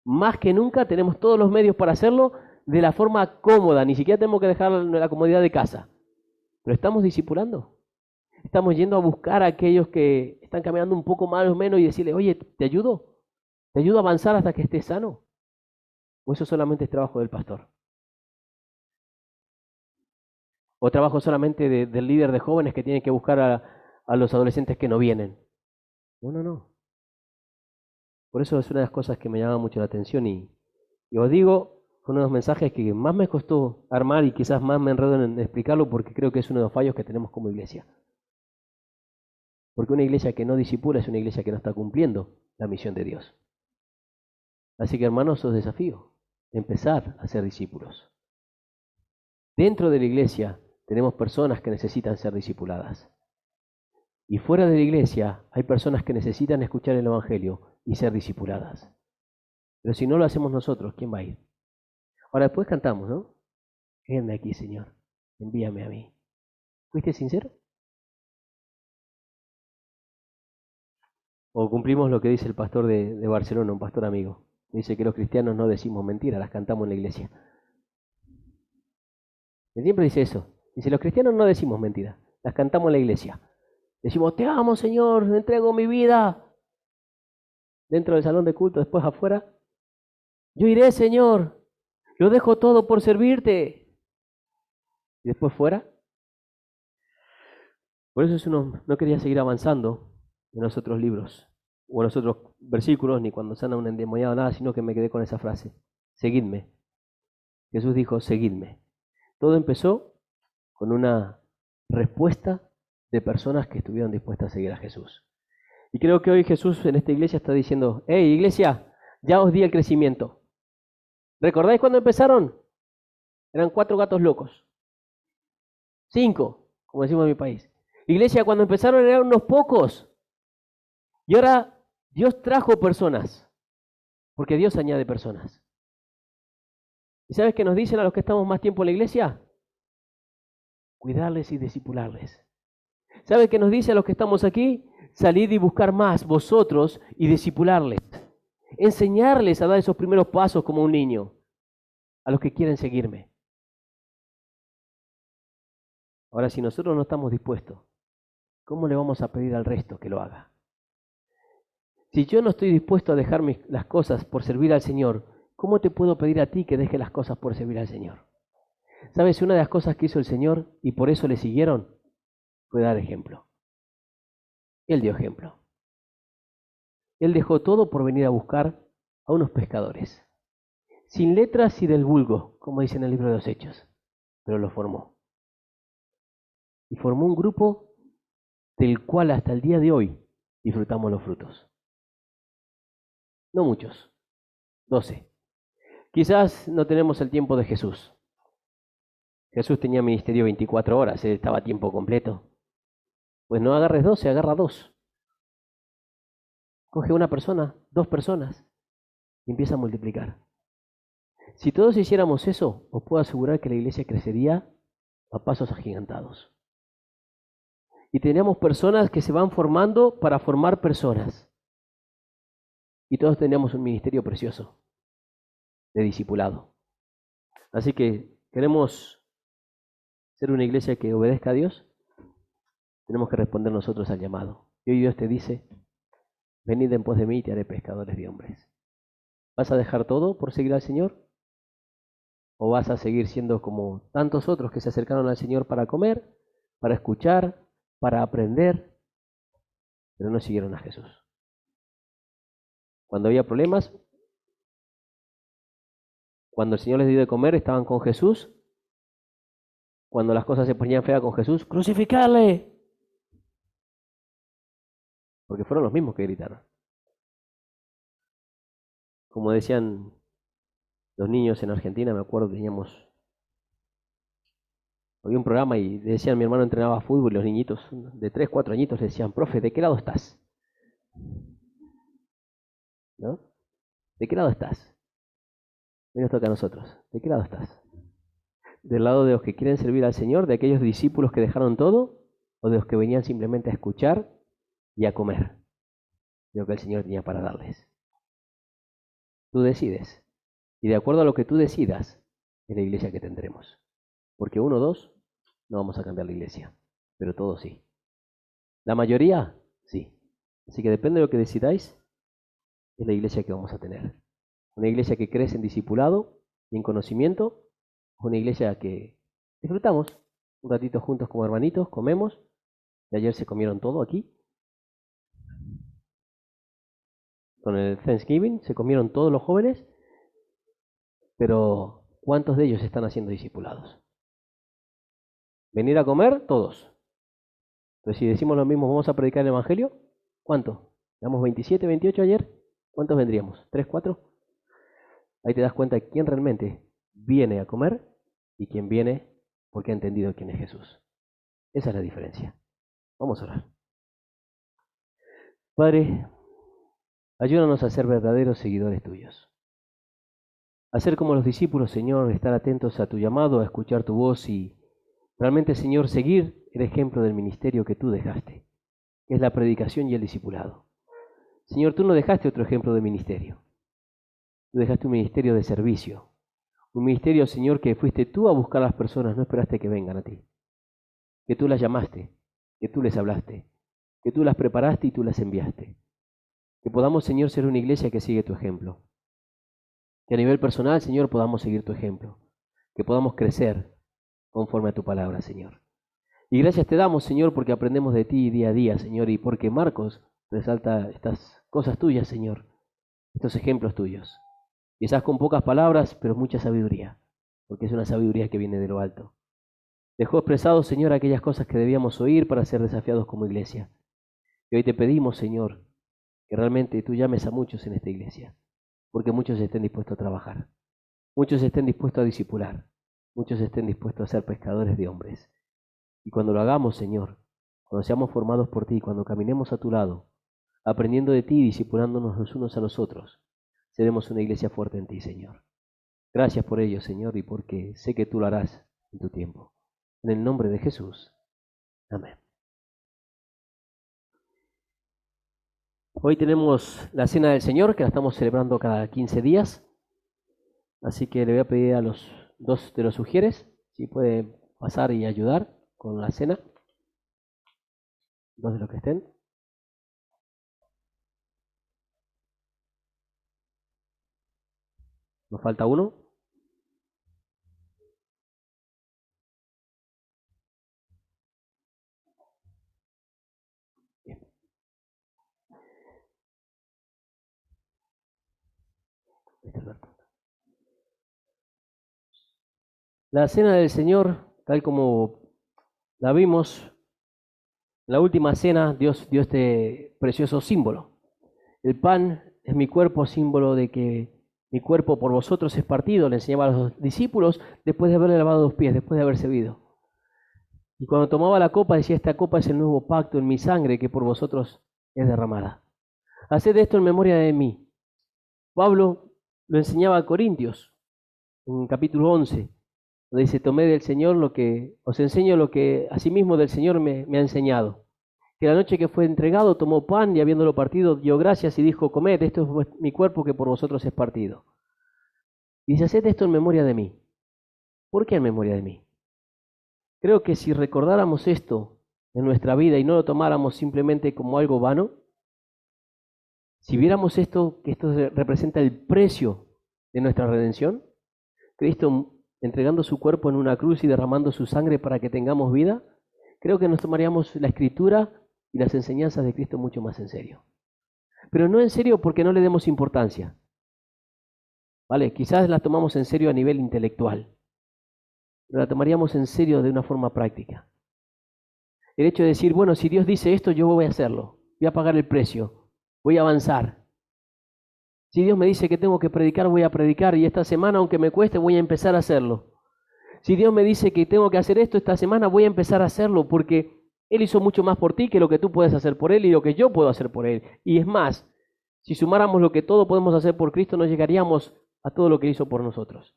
más que nunca, tenemos todos los medios para hacerlo de la forma cómoda. Ni siquiera tenemos que dejar la comodidad de casa. Pero estamos discipulando. Estamos yendo a buscar a aquellos que están caminando un poco más o menos y decirle, oye, ¿te ayudo? ¿Te ayudo a avanzar hasta que estés sano? ¿O eso solamente es trabajo del pastor? ¿O trabajo solamente del líder de jóvenes que tiene que buscar a los adolescentes que no vienen? No. Por eso es una de las cosas que me llama mucho la atención y os digo, fue uno de los mensajes que más me costó armar y quizás más me enredo en explicarlo porque creo que es uno de los fallos que tenemos como iglesia. Porque una iglesia que no discipula es una iglesia que no está cumpliendo la misión de Dios. Así que hermanos, os desafío, empezar a ser discípulos. Dentro de la iglesia tenemos personas que necesitan ser discipuladas. Y fuera de la iglesia hay personas que necesitan escuchar el Evangelio y ser discipuladas. Pero si no lo hacemos nosotros, ¿quién va a ir? Ahora después cantamos, ¿no? Quédame aquí, Señor, envíame a mí. ¿Fuiste sincero? O cumplimos lo que dice el pastor de Barcelona, un pastor amigo. Dice que los cristianos no decimos mentiras, las cantamos en la iglesia. Él siempre dice eso. Dice, los cristianos no decimos mentiras, las cantamos en la iglesia. Decimos, te amo, Señor, entrego mi vida. Dentro del salón de culto, después afuera. Yo iré, Señor, lo dejo todo por servirte. Y después fuera. Por eso uno no quería seguir avanzando en los otros libros, o en los otros versículos, ni cuando sana un endemoniado, nada, sino que me quedé con esa frase. Seguidme. Jesús dijo, seguidme. Todo empezó con una respuesta de personas que estuvieron dispuestas a seguir a Jesús. Y creo que hoy Jesús en esta iglesia está diciendo, hey, iglesia, ya os di el crecimiento. ¿Recordáis cuando empezaron? Eran 4 gatos locos. 5, como decimos en mi país. Iglesia, cuando empezaron eran unos pocos. Y ahora Dios trajo personas, porque Dios añade personas. ¿Y sabes qué nos dicen a los que estamos más tiempo en la iglesia? Cuidarles y discipularles. ¿Sabes qué nos dice a los que estamos aquí? Salid y buscar más vosotros y discipularles. Enseñarles a dar esos primeros pasos como un niño, a los que quieren seguirme. Ahora, si nosotros no estamos dispuestos, ¿cómo le vamos a pedir al resto que lo haga? Si yo no estoy dispuesto a dejar las cosas por servir al Señor, ¿cómo te puedo pedir a ti que deje las cosas por servir al Señor? ¿Sabes? Una de las cosas que hizo el Señor, y por eso le siguieron, fue dar ejemplo. Él dio ejemplo. Él dejó todo por venir a buscar a unos pescadores, sin letras y del vulgo, como dice en el libro de los Hechos, pero lo formó. Y formó un grupo del cual hasta el día de hoy disfrutamos los frutos. No muchos, 12. Quizás no tenemos el tiempo de Jesús. Jesús tenía ministerio 24 horas, él estaba a tiempo completo. Pues no agarres 12, agarra 2. Coge una persona, 2 personas y empieza a multiplicar. Si todos hiciéramos eso, os puedo asegurar que la iglesia crecería a pasos agigantados. Y teníamos personas que se van formando para formar personas. Y todos teníamos un ministerio precioso de discipulado. Así que queremos ser una iglesia que obedezca a Dios. Tenemos que responder nosotros al llamado. Y hoy Dios te dice, venid en pos de mí y te haré pescadores de hombres. ¿Vas a dejar todo por seguir al Señor? ¿O vas a seguir siendo como tantos otros que se acercaron al Señor para comer, para escuchar, para aprender, pero no siguieron a Jesús? Cuando había problemas, cuando el Señor les dio de comer, estaban con Jesús. Cuando las cosas se ponían feas con Jesús, ¡crucificarle! Porque fueron los mismos que gritaron. Como decían los niños en Argentina, me acuerdo, había un programa y decían, mi hermano entrenaba fútbol y los niñitos de 3, 4 añitos le decían, profe, ¿de qué lado estás? ¿No? ¿De qué lado estás? Hoy nos toca a nosotros. ¿De qué lado estás? ¿Del lado de los que quieren servir al Señor, de aquellos discípulos que dejaron todo, o de los que venían simplemente a escuchar y a comer de lo que el Señor tenía para darles? Tú decides. Y de acuerdo a lo que tú decidas, es la iglesia que tendremos. Porque 1 o 2 no vamos a cambiar la iglesia, pero todos sí. La mayoría, sí. Así que depende de lo que decidáis, es la iglesia que vamos a tener. Una iglesia que crece en discipulado y en conocimiento, una iglesia que disfrutamos un ratito juntos como hermanitos, comemos, y ayer se comieron todo aquí. Con el Thanksgiving se comieron todos los jóvenes, pero ¿cuántos de ellos están haciendo discipulados? ¿Venir a comer? Todos. Entonces si decimos lo mismo, ¿vamos a predicar el Evangelio? ¿Cuántos? ¿Damos 27, 28 ayer? ¿Cuántos vendríamos? ¿3, 4? Ahí te das cuenta de quién realmente viene a comer y quién viene porque ha entendido quién es Jesús. Esa es la diferencia. Vamos a orar. Padre, ayúdanos a ser verdaderos seguidores tuyos. A ser como los discípulos, Señor, estar atentos a tu llamado, a escuchar tu voz y realmente, Señor, seguir el ejemplo del ministerio que tú dejaste, que es la predicación y el discipulado. Señor, tú no dejaste otro ejemplo de ministerio. Tú dejaste un ministerio de servicio. Un ministerio, Señor, que fuiste tú a buscar a las personas, no esperaste que vengan a ti. Que tú las llamaste, que tú les hablaste, que tú las preparaste y tú las enviaste. Que podamos, Señor, ser una iglesia que sigue tu ejemplo. Que a nivel personal, Señor, podamos seguir tu ejemplo. Que podamos crecer conforme a tu palabra, Señor. Y gracias te damos, Señor, porque aprendemos de ti día a día, Señor, y porque Marcos resalta estas cosas tuyas, Señor, estos ejemplos tuyos. Quizás con pocas palabras, pero mucha sabiduría, porque es una sabiduría que viene de lo alto. Dejó expresado, Señor, aquellas cosas que debíamos oír para ser desafiados como iglesia. Y hoy te pedimos, Señor, que realmente tú llames a muchos en esta iglesia, porque muchos estén dispuestos a trabajar, muchos estén dispuestos a discipular, muchos estén dispuestos a ser pescadores de hombres. Y cuando lo hagamos, Señor, cuando seamos formados por ti, cuando caminemos a tu lado, aprendiendo de ti y discipulándonos los unos a los otros, seremos una iglesia fuerte en ti, Señor. Gracias por ello, Señor, y porque sé que tú lo harás en tu tiempo. En el nombre de Jesús. Amén. Hoy tenemos la Cena del Señor, que la estamos celebrando cada 15 días. Así que le voy a pedir a los dos de los sugieres si pueden pasar y ayudar con la cena. Dos de los que estén. Nos falta uno. Bien. La Cena del Señor, tal como la vimos, en la última cena Dios dio este precioso símbolo. El pan es mi cuerpo, símbolo de que mi cuerpo por vosotros es partido, le enseñaba a los discípulos después de haberle lavado los pies, después de haber servido. Y cuando tomaba la copa decía, esta copa es el nuevo pacto en mi sangre que por vosotros es derramada. Haced esto en memoria de mí. Pablo lo enseñaba a Corintios, en capítulo 11, donde dice, tomé del Señor os enseño lo que asimismo del Señor me ha enseñado. Que la noche que fue entregado tomó pan y habiéndolo partido dio gracias y dijo, comed, esto es mi cuerpo que por vosotros es partido. Y dice, haced esto en memoria de mí. ¿Por qué en memoria de mí? Creo que si recordáramos esto en nuestra vida y no lo tomáramos simplemente como algo vano, si viéramos esto, que esto representa el precio de nuestra redención, Cristo entregando su cuerpo en una cruz y derramando su sangre para que tengamos vida, creo que nos tomaríamos la Escritura y las enseñanzas de Cristo mucho más en serio. Pero no en serio porque no le demos importancia. ¿Vale? Quizás las tomamos en serio a nivel intelectual, pero la tomaríamos en serio de una forma práctica. El hecho de decir, bueno, si Dios dice esto, yo voy a hacerlo, voy a pagar el precio, voy a avanzar. Si Dios me dice que tengo que predicar, voy a predicar, y esta semana, aunque me cueste, voy a empezar a hacerlo. Si Dios me dice que tengo que hacer esto esta semana, voy a empezar a hacerlo, porque Él hizo mucho más por ti que lo que tú puedes hacer por Él y lo que yo puedo hacer por Él. Y es más, si sumáramos lo que todo podemos hacer por Cristo, no llegaríamos a todo lo que hizo por nosotros.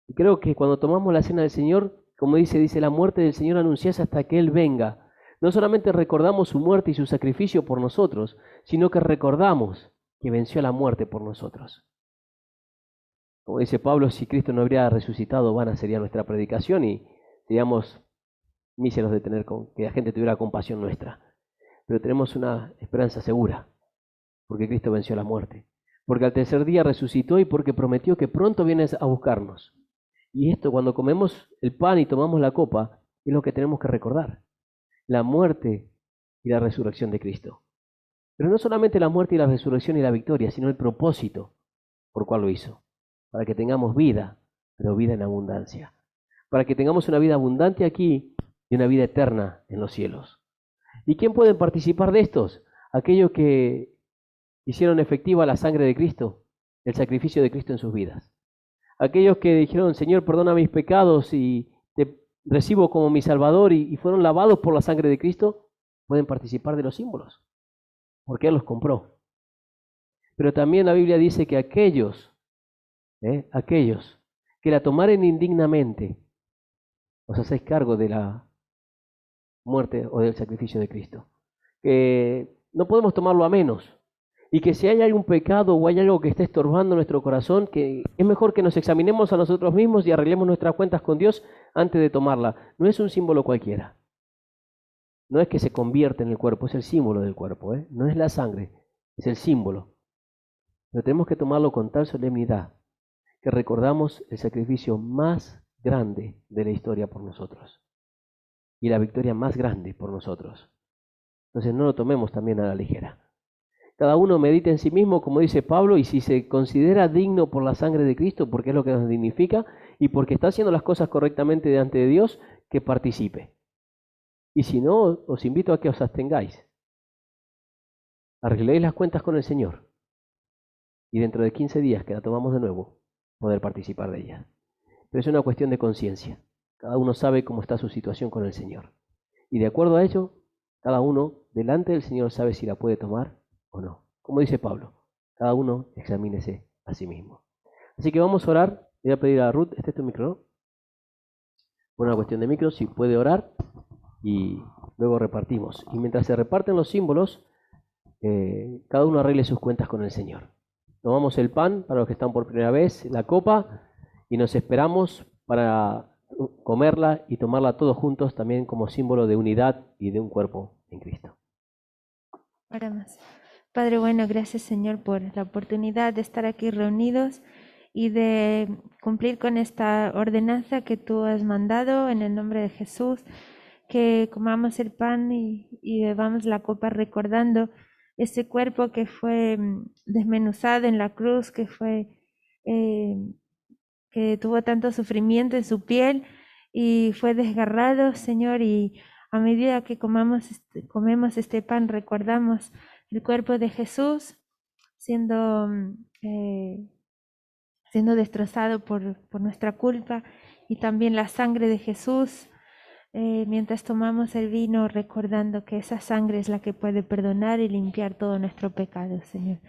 Y creo que cuando tomamos la cena del Señor, como dice, la muerte del Señor anunciase hasta que Él venga. No solamente recordamos su muerte y su sacrificio por nosotros, sino que recordamos que venció a la muerte por nosotros. Como dice Pablo, si Cristo no habría resucitado, vana sería nuestra predicación y seríamos míseros de tener que la gente tuviera compasión nuestra. Pero tenemos una esperanza segura, porque Cristo venció a la muerte, porque al tercer día resucitó y porque prometió que pronto viene a buscarnos. Y esto, cuando comemos el pan y tomamos la copa, es lo que tenemos que recordar, la muerte y la resurrección de Cristo. Pero no solamente la muerte y la resurrección y la victoria, sino el propósito por cual lo hizo. Para que tengamos vida, pero vida en abundancia. Para que tengamos una vida abundante aquí y una vida eterna en los cielos. ¿Y quién puede participar de estos? Aquellos que hicieron efectiva la sangre de Cristo, el sacrificio de Cristo en sus vidas. Aquellos que dijeron, Señor, perdona mis pecados y te recibo como mi Salvador y fueron lavados por la sangre de Cristo, pueden participar de los símbolos, porque Él los compró. Pero también la Biblia dice que aquellos que la tomaren indignamente, os hacéis cargo de la muerte o del sacrificio de Cristo. Que no podemos tomarlo a menos. Y que si hay algún pecado o hay algo que esté estorbando nuestro corazón, que es mejor que nos examinemos a nosotros mismos y arreglemos nuestras cuentas con Dios antes de tomarla. No es un símbolo cualquiera. No es que se convierte en el cuerpo, es el símbolo del cuerpo. No es la sangre, es el símbolo. Pero tenemos que tomarlo con tal solemnidad que recordamos el sacrificio más grande de la historia por nosotros y la victoria más grande por nosotros. Entonces no lo tomemos también a la ligera. Cada uno medite en sí mismo, como dice Pablo, y si se considera digno por la sangre de Cristo, porque es lo que nos dignifica, y porque está haciendo las cosas correctamente delante de Dios, que participe. Y si no, os invito a que os abstengáis. Arregléis las cuentas con el Señor. Y dentro de 15 días, que la tomamos de nuevo, poder participar de ella. Pero es una cuestión de conciencia. Cada uno sabe cómo está su situación con el Señor. Y de acuerdo a ello, cada uno delante del Señor sabe si la puede tomar o no. Como dice Pablo, cada uno examínese a sí mismo. Así que vamos a orar. Voy a pedir a Ruth, este es tu micro, ¿no? Por una cuestión de micro, si puede orar y luego repartimos. Y mientras se reparten los símbolos, cada uno arregle sus cuentas con el Señor. Tomamos el pan para los que están por primera vez, la copa, y nos esperamos para comerla y tomarla todos juntos también como símbolo de unidad y de un cuerpo en Cristo. Oramos. Padre bueno, gracias Señor por la oportunidad de estar aquí reunidos y de cumplir con esta ordenanza que tú has mandado en el nombre de Jesús, que comamos el pan y bebamos la copa recordando ese cuerpo que fue desmenuzado en la cruz, eh, que tuvo tanto sufrimiento en su piel y fue desgarrado, Señor, y a medida que comemos este pan, recordamos el cuerpo de Jesús siendo, siendo destrozado por nuestra culpa y también la sangre de Jesús. Mientras tomamos el vino, recordando que esa sangre es la que puede perdonar y limpiar todo nuestro pecado, Señor.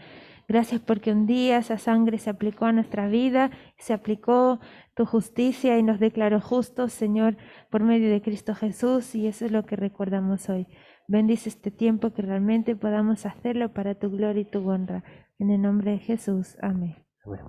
Gracias porque un día esa sangre se aplicó a nuestra vida, se aplicó tu justicia y nos declaró justos, Señor, por medio de Cristo Jesús, y eso es lo que recordamos hoy. Bendice este tiempo, que realmente podamos hacerlo para tu gloria y tu honra. En el nombre de Jesús. Amén. Amén.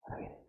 Ahora viene.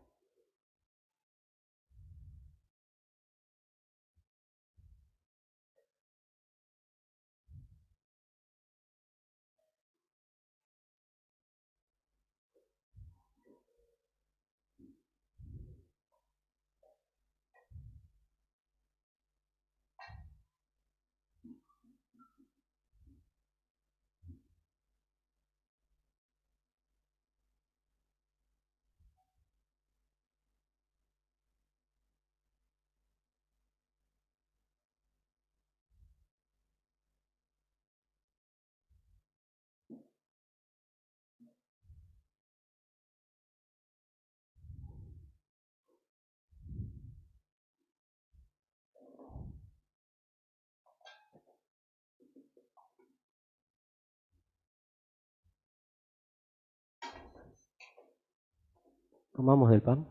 Tomamos del pan.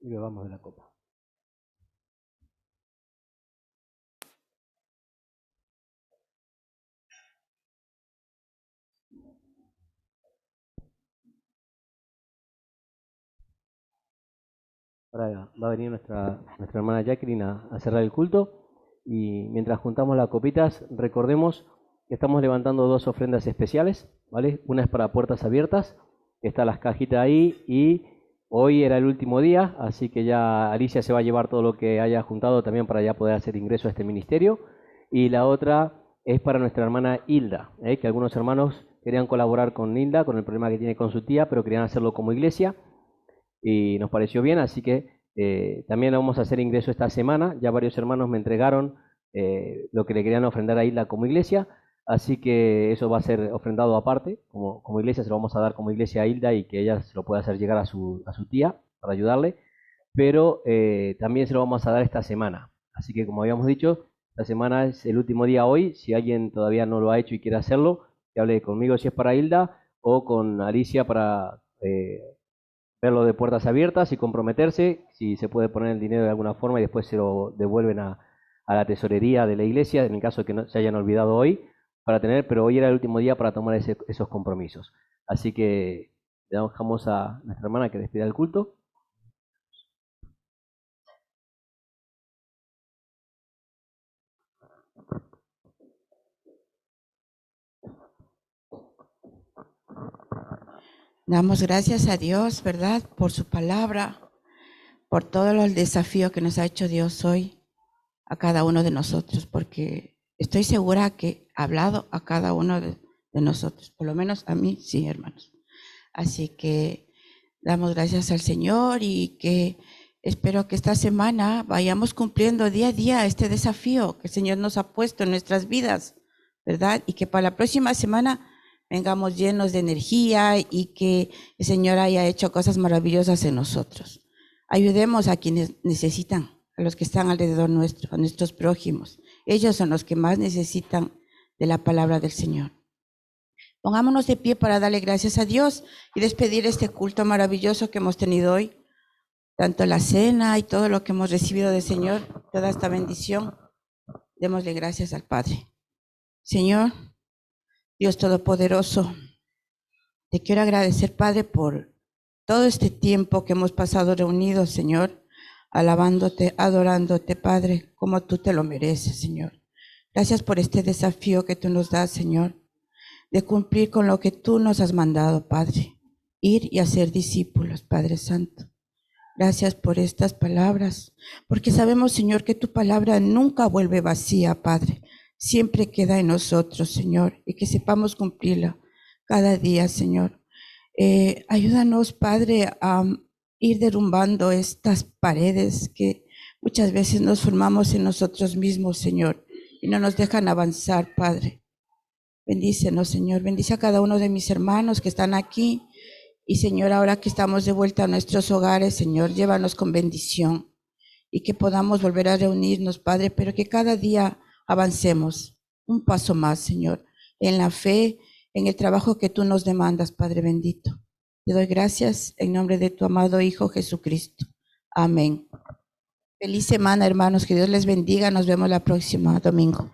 y bebamos de la copa. Ahora va a venir nuestra hermana Jacqueline a cerrar el culto, y mientras juntamos las copitas, recordemos que estamos levantando 2 ofrendas especiales, ¿vale? Una es para Puertas Abiertas, están las cajitas ahí, y hoy era el último día, así que ya Alicia se va a llevar todo lo que haya juntado también para ya poder hacer ingreso a este ministerio. Y la otra es para nuestra hermana Hilda, que algunos hermanos querían colaborar con Hilda, con el problema que tiene con su tía, pero querían hacerlo como iglesia, y nos pareció bien, así que también vamos a hacer ingreso esta semana. Ya varios hermanos me entregaron lo que le querían ofrendar a Hilda como iglesia, así que eso va a ser ofrendado aparte, como iglesia se lo vamos a dar como iglesia a Hilda, y que ella se lo pueda hacer llegar a su tía para ayudarle, pero también se lo vamos a dar esta semana. Así que, como habíamos dicho, esta semana es el último día hoy. Si alguien todavía no lo ha hecho y quiere hacerlo, que hable conmigo si es para Hilda, o con Alicia para verlo de Puertas Abiertas y comprometerse, si se puede poner el dinero de alguna forma y después se lo devuelven a la tesorería de la iglesia, en el caso de que no se hayan olvidado hoy, para tener, pero hoy era el último día para tomar esos compromisos. Así que le dejamos a nuestra hermana que despida el culto. Damos gracias a Dios, ¿verdad? Por su palabra, por todo el desafío que nos ha hecho Dios hoy a cada uno de nosotros, porque estoy segura que ha hablado a cada uno de nosotros, por lo menos a mí, sí, hermanos. Así que damos gracias al Señor, y que espero que esta semana vayamos cumpliendo día a día este desafío que el Señor nos ha puesto en nuestras vidas, ¿verdad? Y que para la próxima semana vengamos llenos de energía, y que el Señor haya hecho cosas maravillosas en nosotros. Ayudemos a quienes necesitan, a los que están alrededor nuestro, a nuestros prójimos. Ellos son los que más necesitan de la palabra del Señor. Pongámonos de pie para darle gracias a Dios y despedir este culto maravilloso que hemos tenido hoy. Tanto la cena y todo lo que hemos recibido del Señor, toda esta bendición, démosle gracias al Padre. Señor, Dios Todopoderoso, te quiero agradecer, Padre, por todo este tiempo que hemos pasado reunidos, Señor, alabándote, adorándote, Padre, como tú te lo mereces, Señor. Gracias por este desafío que tú nos das, Señor, de cumplir con lo que tú nos has mandado, Padre, ir y hacer discípulos, Padre Santo. Gracias por estas palabras, porque sabemos, Señor, que tu palabra nunca vuelve vacía, Padre. Siempre queda en nosotros, Señor, y que sepamos cumplirla cada día, Señor. Ayúdanos, Padre, a ir derrumbando estas paredes que muchas veces nos formamos en nosotros mismos, Señor, y no nos dejan avanzar, Padre. Bendícenos, Señor. Bendice a cada uno de mis hermanos que están aquí. Y, Señor, ahora que estamos de vuelta a nuestros hogares, Señor, llévanos con bendición, y que podamos volver a reunirnos, Padre, pero que cada día avancemos un paso más, Señor, en la fe, en el trabajo que tú nos demandas, Padre bendito. Te doy gracias en nombre de tu amado Hijo Jesucristo. Amén. Feliz semana, hermanos. Que Dios les bendiga. Nos vemos la próxima domingo.